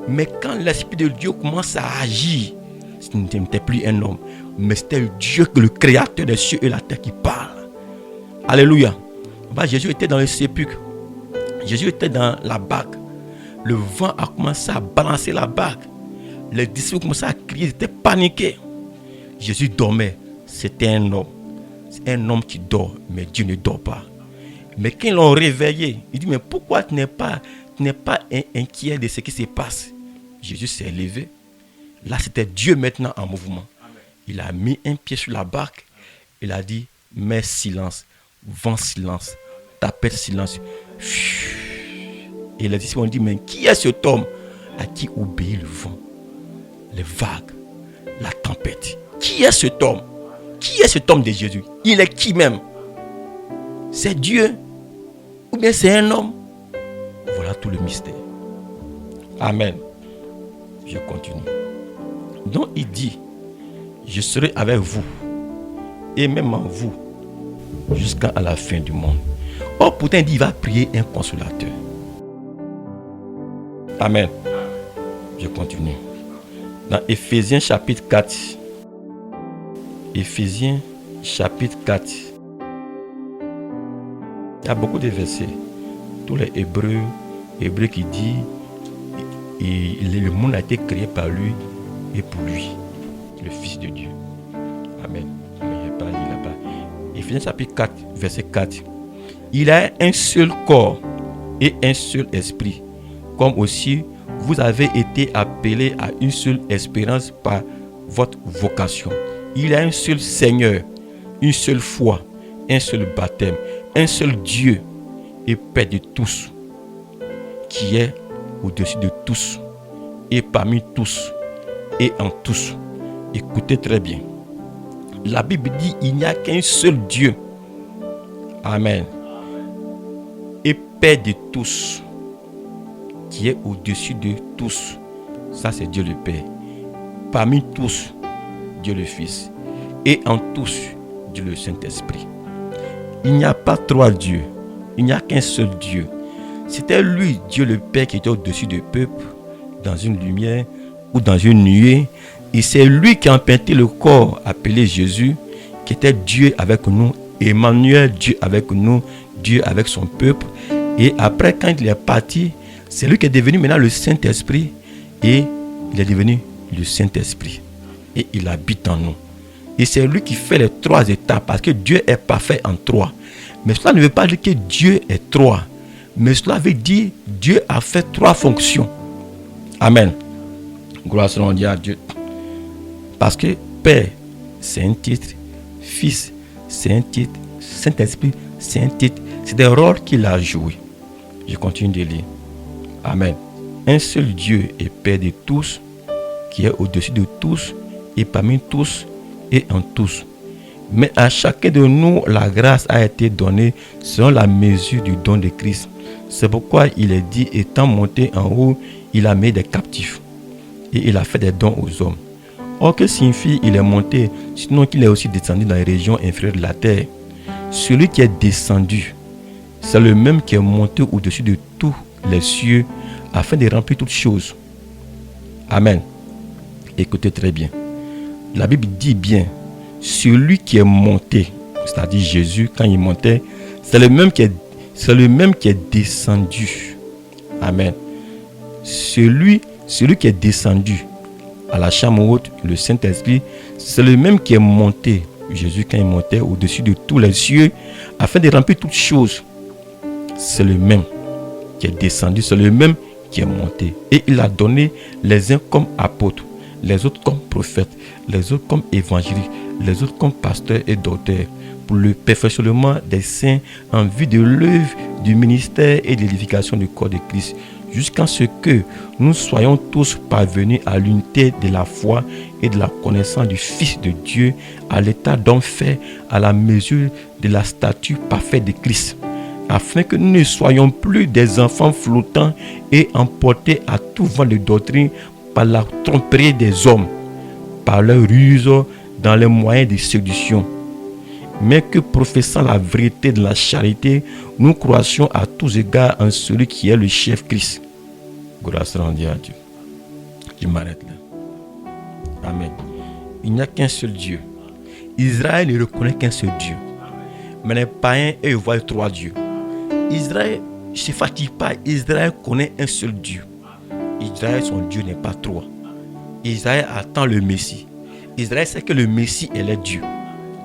Mais quand l'Esprit de Dieu commence à agir, ce n'était plus un homme, mais c'était Dieu, le Créateur des cieux et la terre qui parle. Alléluia. Jésus était dans le sépulcre. Jésus était dans la barque. Le vent a commencé à balancer la barque. Les disciples ont commencé à crier, ils étaient paniqués. Jésus dormait. C'était un homme. C'est un homme qui dort, mais Dieu ne dort pas. Mais quand ils l'ont réveillé, il dit, mais pourquoi tu n'es pas inquiet de ce qui se passe? Jésus s'est levé. Là, c'était Dieu maintenant en mouvement. Il a mis un pied sur la barque. Il a dit, mais silence, vent silence, tempête silence. Et les disciples ont dit, mais qui est cet homme à qui obéit le vent, les vagues, la tempête? Qui est cet homme? Qui est cet homme de Jésus? Il est qui même? C'est Dieu? Ou bien c'est un homme. Voilà tout le mystère. Amen. Je continue. Donc il dit, je serai avec vous et même en vous jusqu'à la fin du monde. Or pourtant il dit, il va prier un consolateur. Amen. Je continue. Dans Éphésiens chapitre 4. Éphésiens chapitre 4. Il y a beaucoup de versets. Tous les Hébreux qui disent le monde a été créé par lui et pour lui, le Fils de Dieu. Amen. Je n'ai pas lu là-bas. Éphésiens chapitre 4, verset 4. Il a un seul corps et un seul esprit, comme aussi vous avez été appelés à une seule espérance par votre vocation. Il a un seul Seigneur, une seule foi, un seul baptême, un seul Dieu et Père de tous, qui est au-dessus de tous et parmi tous et en tous. Écoutez très bien. La Bible dit il n'y a qu'un seul Dieu. Amen. Et Père de tous, qui est au-dessus de tous. Ça c'est Dieu le Père. Parmi tous, Dieu le Fils. Et en tous, Dieu le Saint-Esprit. Il n'y a pas trois dieux. Il n'y a qu'un seul Dieu. C'était lui, Dieu le Père, qui était au-dessus du peuple, dans une lumière ou dans une nuée. Et c'est lui qui a emprunté le corps appelé Jésus, qui était Dieu avec nous, Emmanuel, Dieu avec nous, Dieu avec son peuple. Et après, quand il est parti, c'est lui qui est devenu maintenant le Saint-Esprit. Et il est devenu le Saint-Esprit. Et il habite en nous. Et c'est lui qui fait les trois étapes, parce que Dieu est parfait en trois. Mais cela ne veut pas dire que Dieu est trois. Mais cela veut dire que Dieu a fait trois fonctions. Amen. Gloire soit à Dieu. Parce que Père, c'est un titre. Fils, c'est un titre. Saint-Esprit, c'est un titre. C'est des rôles qu'il a joués. Je continue de lire. Amen. Un seul Dieu est Père de tous, qui est au-dessus de tous, et parmi tous, et en tous. Mais à chacun de nous, la grâce a été donnée selon la mesure du don de Christ. C'est pourquoi il est dit, étant monté en haut, il a mis des captifs. Et il a fait des dons aux hommes. Or, que signifie il est monté, sinon qu'il est aussi descendu dans les régions inférieures de la terre. Celui qui est descendu, c'est le même qui est monté au-dessus de tous les cieux, afin de remplir toutes choses. Amen. Écoutez très bien. La Bible dit bien, celui qui est monté, c'est-à-dire Jésus, quand il montait, c'est le même qui est descendu. Amen. Celui qui est descendu à la chambre haute, le Saint-Esprit, c'est le même qui est monté, Jésus, quand il montait au-dessus de tous les cieux, afin de remplir toutes choses. C'est le même qui est descendu, c'est le même qui est monté. Et il a donné les uns comme apôtres, les autres comme prophètes, les autres comme évangélistes, les autres comme pasteurs et docteurs, pour le perfectionnement des saints en vue de l'œuvre du ministère et de l'édification du corps de Christ, jusqu'à ce que nous soyons tous parvenus à l'unité de la foi et de la connaissance du Fils de Dieu, à l'état d'homme fait à la mesure de la stature parfaite de Christ, afin que nous ne soyons plus des enfants flottants et emportés à tout vent de doctrine par la tromperie des hommes, par leur ruse dans les moyens de séduction, mais que professant la vérité de la charité, nous croissions à tous égards en celui qui est le chef Christ. Grâce rendue à Dieu. Je m'arrête là. Amen. Il n'y a qu'un seul Dieu. Israël ne reconnaît qu'un seul Dieu. Mais les païens, eux, voient trois dieux. Israël ne se fatigue pas. Israël connaît un seul Dieu. Israël, son Dieu n'est pas trois. Israël attend le Messie. Israël sait que le Messie est le Dieu.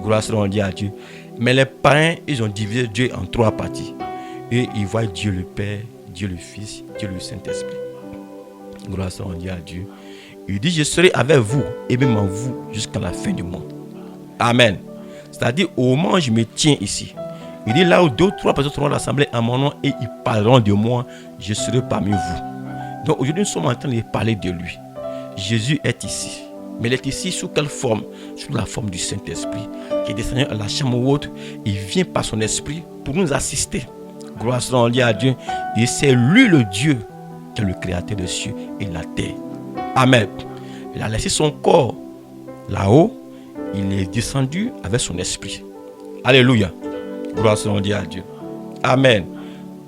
Gloire soit à Dieu. Mais les païens, ils ont divisé Dieu en trois parties. Et ils voient Dieu le Père, Dieu le Fils, Dieu le Saint-Esprit. Gloire soit à Dieu. Il dit, je serai avec vous et même en vous jusqu'à la fin du monde. Amen. C'est-à-dire, au moment où je me tiens ici, il dit, là où deux ou trois personnes seront rassemblées à mon nom et ils parleront de moi, je serai parmi vous. Donc aujourd'hui, nous sommes en train de parler de lui. Jésus est ici. Mais il est ici sous quelle forme? Sous la forme du Saint-Esprit qui est descendu à la chambre haute. Il vient par son esprit pour nous assister. Gloire soit à Dieu. Et c'est lui le Dieu qui est le créateur des cieux et de la terre. Amen. Il a laissé son corps là-haut. Il est descendu avec son esprit. Alléluia. Gloire soit à Dieu. Amen.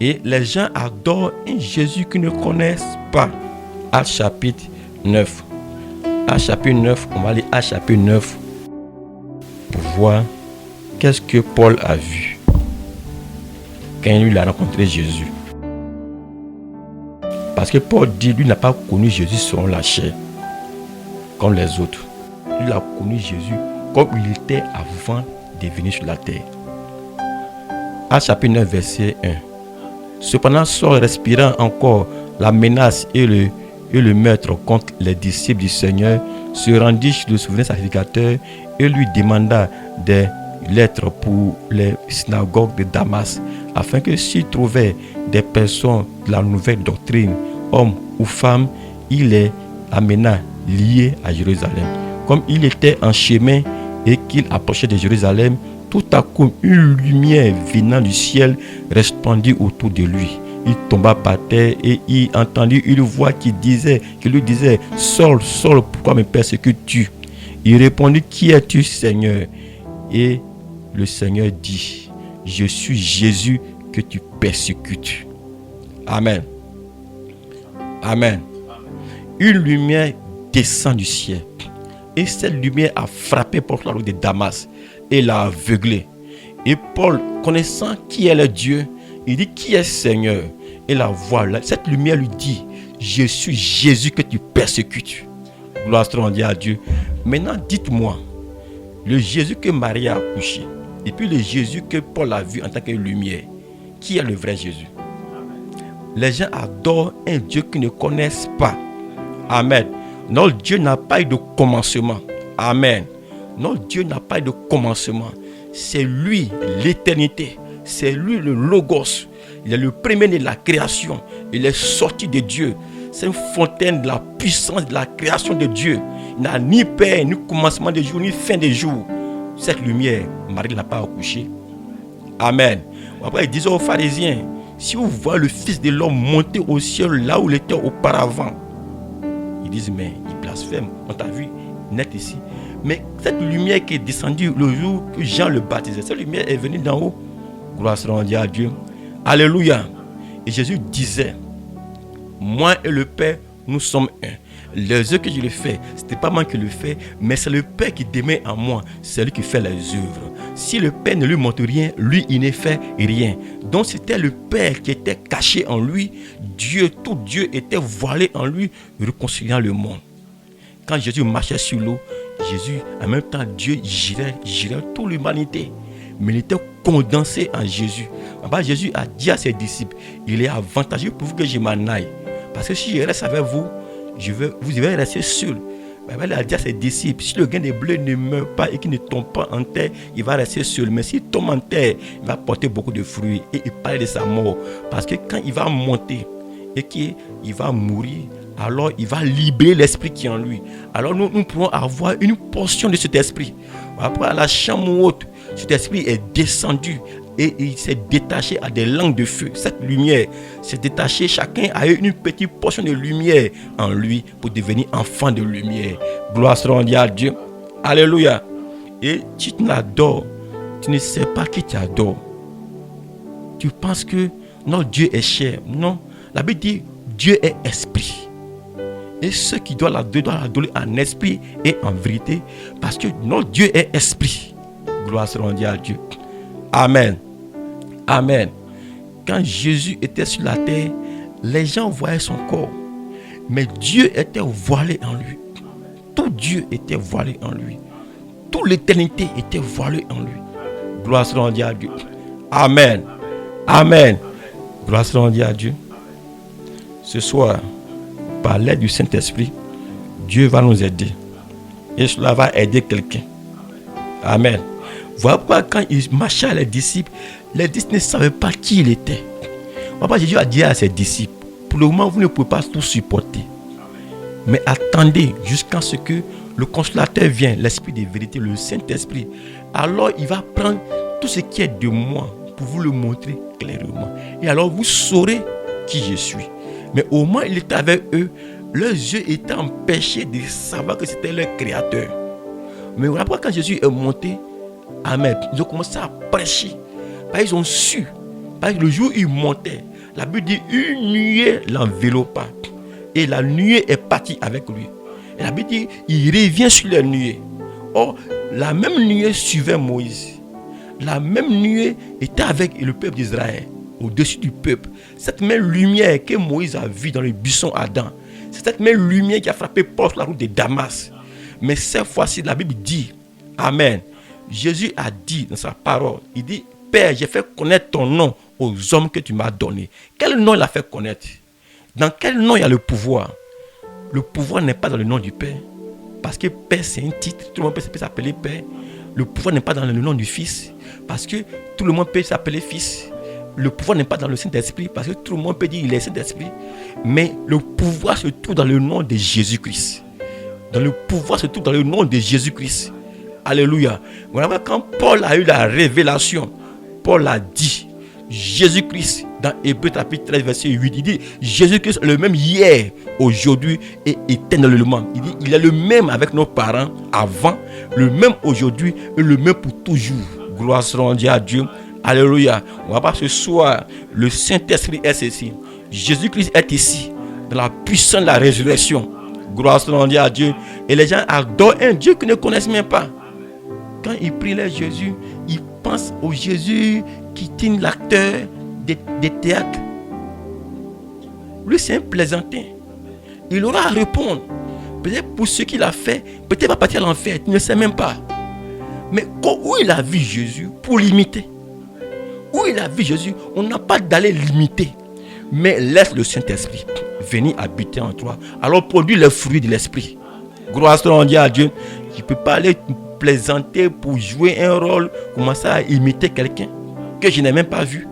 Et les gens adorent un Jésus qu'ils ne connaissent pas. Actes chapitre 9. Actes chapitre 9. On va aller à chapitre 9 pour voir qu'est-ce que Paul a vu quand il a rencontré Jésus. Parce que Paul dit, lui n'a pas connu Jésus selon la chair, comme les autres. Il a connu Jésus comme il était avant de venir sur la terre. Actes chapitre 9, verset 1. Cependant, Saul, respirant encore la menace et le meurtre contre les disciples du Seigneur, se rendit chez le souverain sacrificateur et lui demanda des lettres pour les synagogues de Damas, afin que s'il trouvait des personnes de la nouvelle doctrine, hommes ou femmes, il les amena liés à Jérusalem. Comme il était en chemin et qu'il approchait de Jérusalem, tout à coup une lumière venant du ciel resplendit autour de lui. Il tomba par terre et il entendit une voix qui lui disait, Saul, Saul, pourquoi me persécutes-tu? Il répondit, qui es-tu, Seigneur? Et le Seigneur dit, je suis Jésus que tu persécutes. Amen. Amen. Une lumière descend du ciel. Et cette lumière a frappé Paul sur la route de Damas et l'a aveuglé. Et Paul, connaissant qui est le Dieu, il dit, qui est Seigneur? Et la voix, cette lumière lui dit, je suis Jésus que tu persécutes. Gloire soit à Dieu. Maintenant, dites-moi, le Jésus que Marie a accouché, et puis le Jésus que Paul a vu en tant que lumière, qui est le vrai Jésus? Les gens adorent un Dieu qu'ils ne connaissent pas. Amen. Notre Dieu n'a pas eu de commencement. Amen. Notre Dieu n'a pas eu de commencement. C'est lui l'éternité. C'est lui le Logos. Il est le premier-né de la création. Il est sorti de Dieu. C'est une fontaine de la puissance de la création de Dieu. Il n'a ni père, ni commencement de jour, ni fin de jour. Cette lumière, Marie ne l'a pas accouchée. Amen. Après, il disait aux pharisiens, si vous voyez le Fils de l'homme monter au ciel là où il était auparavant, ils disent, mais il blasphème. On t'a vu net ici. Mais cette lumière qui est descendue le jour que Jean le baptisait, cette lumière est venue d'en haut. Gloire soit à Dieu. Alléluia. Et Jésus disait, moi et le Père, nous sommes un. Les œuvres que je le fais, ce n'est pas moi qui le fais, mais c'est le Père qui demeure en moi. C'est lui qui fait les œuvres. Si le Père ne lui montre rien, lui, il ne fait rien. Donc c'était le Père qui était caché en lui. Dieu, tout Dieu était voilé en lui, réconciliant le monde. Quand Jésus marchait sur l'eau, Jésus, en même temps, Dieu girait toute l'humanité. Mais il était condensé en Jésus. Là-bas, Jésus a dit à ses disciples, il est avantageux pour vous que je m'en aille. Parce que si je reste avec vous, vous devez rester seul. Il a dit à ses disciples, si le grain de blé ne meurt pas et qu'il ne tombe pas en terre, il va rester seul. Mais s'il tombe en terre, il va porter beaucoup de fruits. Et il parle de sa mort. Parce que quand il va monter et qu'il va mourir, alors il va libérer l'esprit qui est en lui. Alors nous pourrons avoir une portion de cet esprit. Après, à la chambre haute, cet esprit est descendu et il s'est détaché à des langues de feu. Cette lumière s'est détachée. Chacun a eu une petite portion de lumière en lui pour devenir enfant de lumière. Gloire soit à Dieu. Alléluia. Et tu l'adores. Tu ne sais pas qui t'adore. Tu penses que notre Dieu est cher. Non. La Bible dit Dieu est esprit. Et ceux qui doivent l'adorer en esprit et en vérité, parce que notre Dieu est esprit. Gloire soit à Dieu. Amen. Amen. Quand Jésus était sur la terre, les gens voyaient son corps. Mais Dieu était voilé en lui. Tout Dieu était voilé en lui. Toute l'éternité était voilée en lui. Gloire soit à Dieu. Amen. Amen. Gloire soit à Dieu. Ce soir, par l'aide du Saint-Esprit, Dieu va nous aider. Et cela va aider quelqu'un. Amen. Voilà pourquoi quand il marchait à les disciples ne savaient pas qui il était. Voilà Jésus a dit à ses disciples, pour le moment vous ne pouvez pas tout supporter. Mais attendez jusqu'à ce que le consolateur vienne, l'Esprit de vérité, le Saint-Esprit. Alors il va prendre tout ce qui est de moi pour vous le montrer clairement. Et alors vous saurez qui je suis. Mais au moins il était avec eux, leurs yeux étaient empêchés de savoir que c'était leur créateur. Mais voilà pourquoi quand Jésus est monté, amen, ils ont commencé à prêcher. Parce qu'ils ont su, parce que le jour où il montait, la Bible dit une nuée l'enveloppa. Et la nuée est partie avec lui. Et la Bible dit, il revient sur la nuée. Or, la même nuée suivait Moïse. La même nuée était avec le peuple d'Israël, au-dessus du peuple. Cette même lumière que Moïse a vue dans le buisson Adam, c'est cette même lumière qui a frappé Paul sur la route de Damas. Mais cette fois-ci, la Bible dit, amen, Jésus a dit dans sa parole, il dit, Père, j'ai fait connaître ton nom aux hommes que tu m'as donnés. Quel nom il a fait connaître? Dans quel nom il y a le pouvoir? Le pouvoir n'est pas dans le nom du Père. Parce que Père, c'est un titre. Tout le monde peut s'appeler Père. Le pouvoir n'est pas dans le nom du Fils. Parce que tout le monde peut s'appeler Fils. Le pouvoir n'est pas dans le Saint-Esprit. Parce que tout le monde peut dire qu'il est Saint-Esprit. Mais le pouvoir se trouve dans le nom de Jésus-Christ. Dans le pouvoir se trouve dans le nom de Jésus-Christ. Alléluia. Voilà, quand Paul a eu la révélation, Paul a dit, Jésus-Christ, dans Hébreux chapitre 13, verset 8, il dit, Jésus-Christ est le même hier, aujourd'hui et éternellement. Il dit, il est le même avec nos parents avant, le même aujourd'hui et le même pour toujours. Gloire soit rendue à Dieu. Alléluia. On va voir ce soir, le Saint-Esprit est ici. Jésus-Christ est ici, dans la puissance de la résurrection. Gloire soit rendue à Dieu. Et les gens adorent un Dieu qu'ils ne connaissent même pas. Quand ils prient les Jésus, ils pensent au Jésus qui tient l'acteur des théâtres. Lui, c'est un plaisantin. Il aura à répondre. Peut-être pour ce qu'il a fait, peut-être il va partir à l'enfer. Il ne sait même pas. Mais où il a vu Jésus pour l'imiter? Où il a vu Jésus, on n'a pas d'aller l'imiter. Mais laisse le Saint-Esprit venir habiter en toi. Alors produis les fruits de l'Esprit. Gloire soit rendue à Dieu. Tu ne peux pas aller plaisanter pour jouer un rôle, commencer à imiter quelqu'un que je n'ai même pas vu.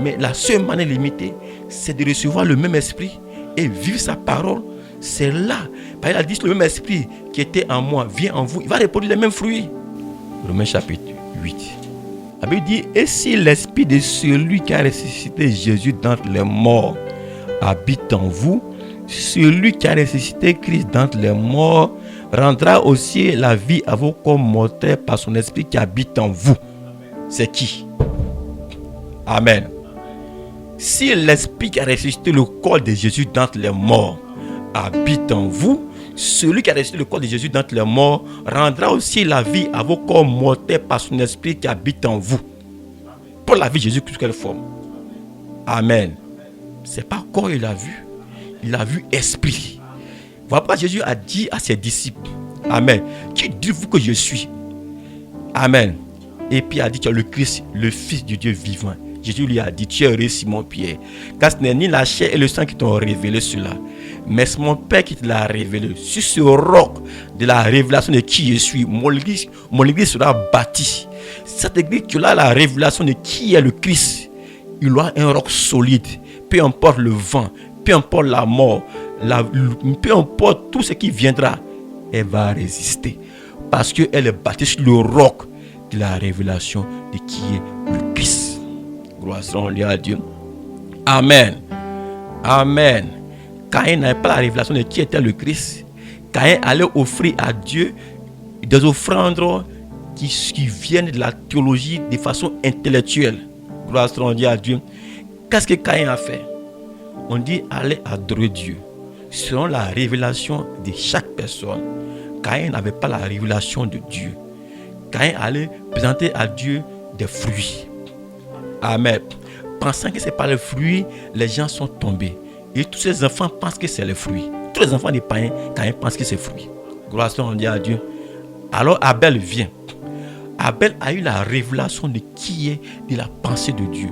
Mais la seule manière d'imiter, c'est de recevoir le même esprit et vivre sa parole. C'est là. Parce qu'il a dit, le même esprit qui était en moi vient en vous. Il va reproduire les mêmes fruits. Romains chapitre 8. La Bible dit, et si l'esprit de celui qui a ressuscité Jésus d'entre les morts habite en vous, celui qui a ressuscité Christ d'entre les morts rendra aussi la vie à vos corps mortels par son esprit qui habite en vous. C'est qui? Amen. Si l'esprit qui a ressuscité le corps de Jésus d'entre les morts habite en vous, celui qui a ressuscité le corps de Jésus d'entre les morts rendra aussi la vie à vos corps mortels par son esprit qui habite en vous. Pour la vie de Jésus, sous quelle forme? Amen. C'est pas corps il a vu. Il a vu esprit. Voilà pourquoi Jésus a dit à ses disciples, amen, qui dites-vous que je suis? Amen. Et puis il a dit, tu es le Christ, le Fils du Dieu vivant. Jésus lui a dit, tu es heureux Simon-Pierre, car ce n'est ni la chair et le sang qui t'ont révélé cela, mais c'est mon Père qui te l'a révélé. Sur ce roc de la révélation de qui je suis, mon église sera bâtie. Cette église qui a la révélation de qui est le Christ, il aura un roc solide. Peu importe le vent, peu importe la mort, peu importe tout ce qui viendra, elle va résister. Parce qu'elle est bâtie sur le roc de la révélation de qui est le Christ. Gloire soit à Dieu. Amen. Amen. Caïn n'avait pas la révélation de qui était le Christ. Caïn allait offrir à Dieu des offrandes qui viennent de la théologie de façon intellectuelle. Gloire soit à Dieu. Qu'est-ce que Caïn a fait? On dit aller adorer Dieu selon la révélation de chaque personne. Caïn n'avait pas la révélation de Dieu. Caïn allait présenter à Dieu des fruits. Amen. Pensant que ce n'est pas le fruit, les gens sont tombés. Et tous ces enfants pensent que c'est le fruit. Tous les enfants des païens, Caïn pense que c'est le fruit. Gloire soit à Dieu. Alors Abel vient. Abel a eu la révélation de qui est de la pensée de Dieu.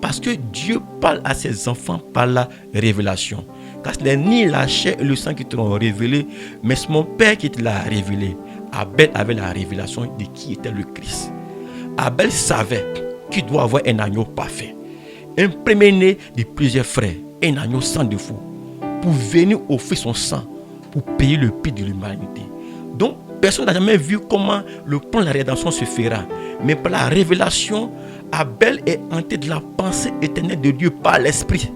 Parce que Dieu parle à ses enfants par la révélation. Car ce n'est ni la chair et le sang qui te l'ont révélé, mais c'est mon Père qui te l'a révélé. Abel avait la révélation de qui était le Christ. Abel savait qu'il doit avoir un agneau parfait. Un premier-né de plusieurs frères. Un agneau sans défaut. Pour venir offrir son sang. Pour payer le prix de l'humanité. Donc, personne n'a jamais vu comment le plan de la rédemption se fera. Mais par la révélation, Abel est hanté de la pensée éternelle de Dieu par l'esprit.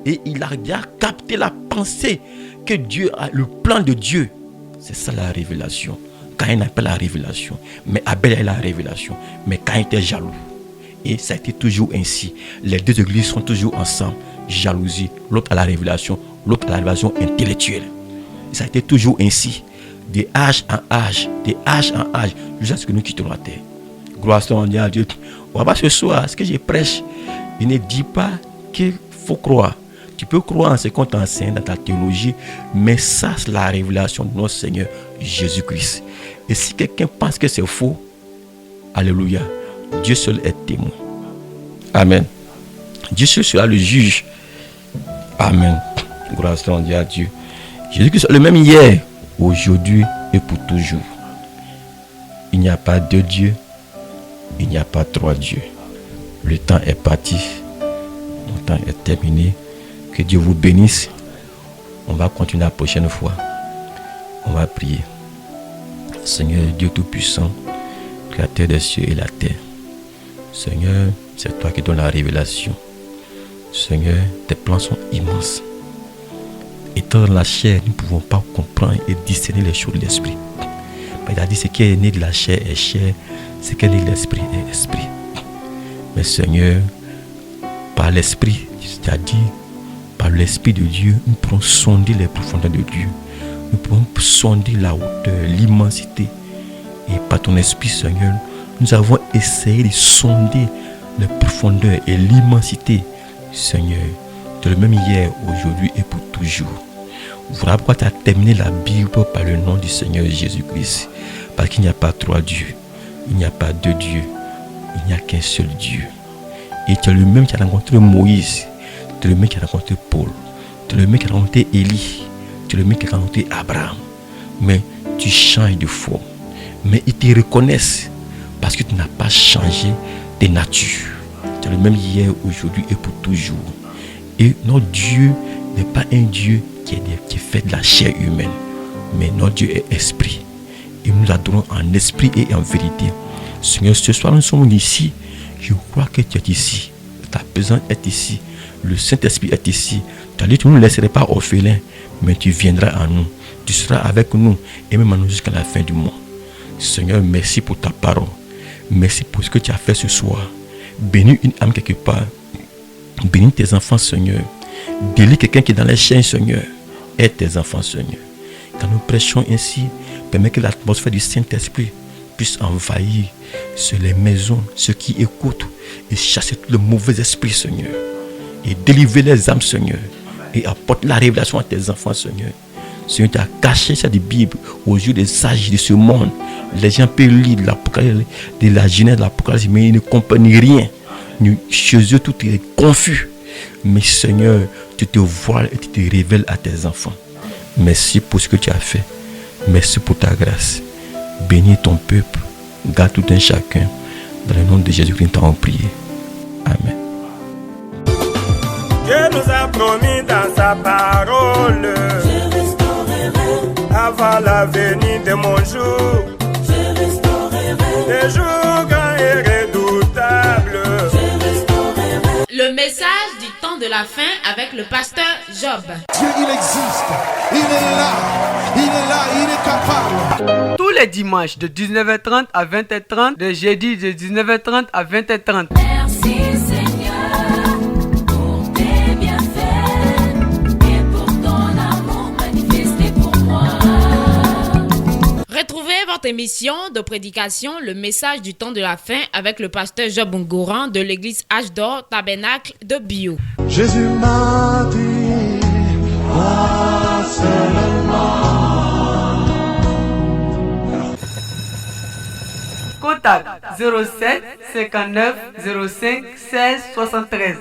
Et il a déjà capté la pensée que Dieu a, le plan de Dieu. C'est ça la révélation. Caïn n'a pas la révélation, mais Abel a la révélation. Mais Caïn était jaloux. Et ça a été toujours ainsi. Les deux églises sont toujours ensemble. Jalousie. L'autre a la révélation, l'autre a la révélation intellectuelle. Et ça a été toujours ainsi. De âge en âge, jusqu'à ce que nous quittions la terre. Gloire à Dieu. On va pas ce soir, ce que je prêche, je ne dis pas qu'il faut croire. Tu peux croire en ce qu'on t'enseigne dans ta théologie, mais ça, c'est la révélation de notre Seigneur Jésus-Christ. Et si quelqu'un pense que c'est faux, alléluia, Dieu seul est témoin. Amen. Dieu seul sera le juge. Amen. Gloire à Dieu. Jésus-Christ est le même hier, aujourd'hui et pour toujours. Il n'y a pas deux dieux, il n'y a pas trois dieux. Le temps est parti, le temps est terminé. Que Dieu vous bénisse. On va continuer la prochaine fois. On va prier. Seigneur Dieu Tout-Puissant, Créateur des cieux et la terre. Seigneur, c'est toi qui donnes la révélation. Seigneur, tes plans sont immenses. Étant dans la chair, nous ne pouvons pas comprendre et discerner les choses de l'esprit. Il a dit ce qui est né de la chair est chair, ce qui est né de l'esprit est esprit. Mais Seigneur, par l'esprit, c'est-à-dire par l'esprit de Dieu, nous pourrons sonder les profondeurs de Dieu. Nous pourrons sonder la hauteur, l'immensité. Et par ton esprit, Seigneur, nous avons essayé de sonder les profondeurs et l'immensité. Seigneur, tu es le même hier, aujourd'hui et pour toujours. Voilà pourquoi tu as terminé la Bible par le nom du Seigneur Jésus-Christ. Parce qu'il n'y a pas trois dieux, il n'y a pas deux dieux, il n'y a qu'un seul Dieu. Et tu es le même qui a rencontré Moïse, tu es le même qui a rencontré Paul, tu es le même qui a rencontré Élie, tu es le même qui a rencontré Abraham. Mais tu changes de forme. Mais ils te reconnaissent parce que tu n'as pas changé de nature. Tu es le même hier, aujourd'hui et pour toujours. Et notre Dieu n'est pas un Dieu qui est fait de la chair humaine, mais notre Dieu est esprit. Et nous l'adorons en esprit et en vérité. Seigneur, ce soir nous sommes ici. Je crois que tu es ici. Ta présence est ici. Le Saint-Esprit est ici. Tu as dit que tu ne nous laisserais pas orphelins, mais tu viendras en nous. Tu seras avec nous et même en nous jusqu'à la fin du monde. Seigneur, merci pour ta parole. Merci pour ce que tu as fait ce soir. Bénis une âme quelque part. Bénis tes enfants, Seigneur. Délivre quelqu'un qui est dans les chaînes, Seigneur. Aide tes enfants, Seigneur. Quand nous prêchons ainsi, permets que l'atmosphère du Saint-Esprit puisse envahir sur les maisons, ceux qui écoutent, et chasser tout le mauvais esprit, Seigneur. Et délivrer les âmes, Seigneur. Et apporte la révélation à tes enfants, Seigneur. Seigneur, tu as caché ça de Bible aux yeux des sages de ce monde. Les gens peuvent lire de la Genèse, de l'Apocalypse, mais ils ne comprennent rien. Chez eux, tout est confus. Mais Seigneur, tu te voiles et tu te révèles à tes enfants. Merci pour ce que tu as fait. Merci pour ta grâce. Bénis ton peuple. Garde tout un chacun. Dans le nom de Jésus-Christ, nous t'avons prié. Amen. Dieu nous a promis dans sa parole, Je restaurerai, avant la venue de mon jour, je restaurerai, des jours grands et redoutables. je restaurerai. Le message du temps de la fin avec le pasteur Job. Dieu, il existe. Il est là. Il est là. Il est capable. Tous les dimanches de 19h30 à 20h30, de jeudi de 19h30 à 20h30. Merci Seigneur pour tes bienfaits et pour ton amour manifesté pour moi. Retrouvez votre émission de prédication, le message du temps de la fin avec le pasteur Job Ngouran de l'église H d'Or Tabernacle de Bio. Jésus m'a dit, moi seulement. Contact 07 59 05 16 73.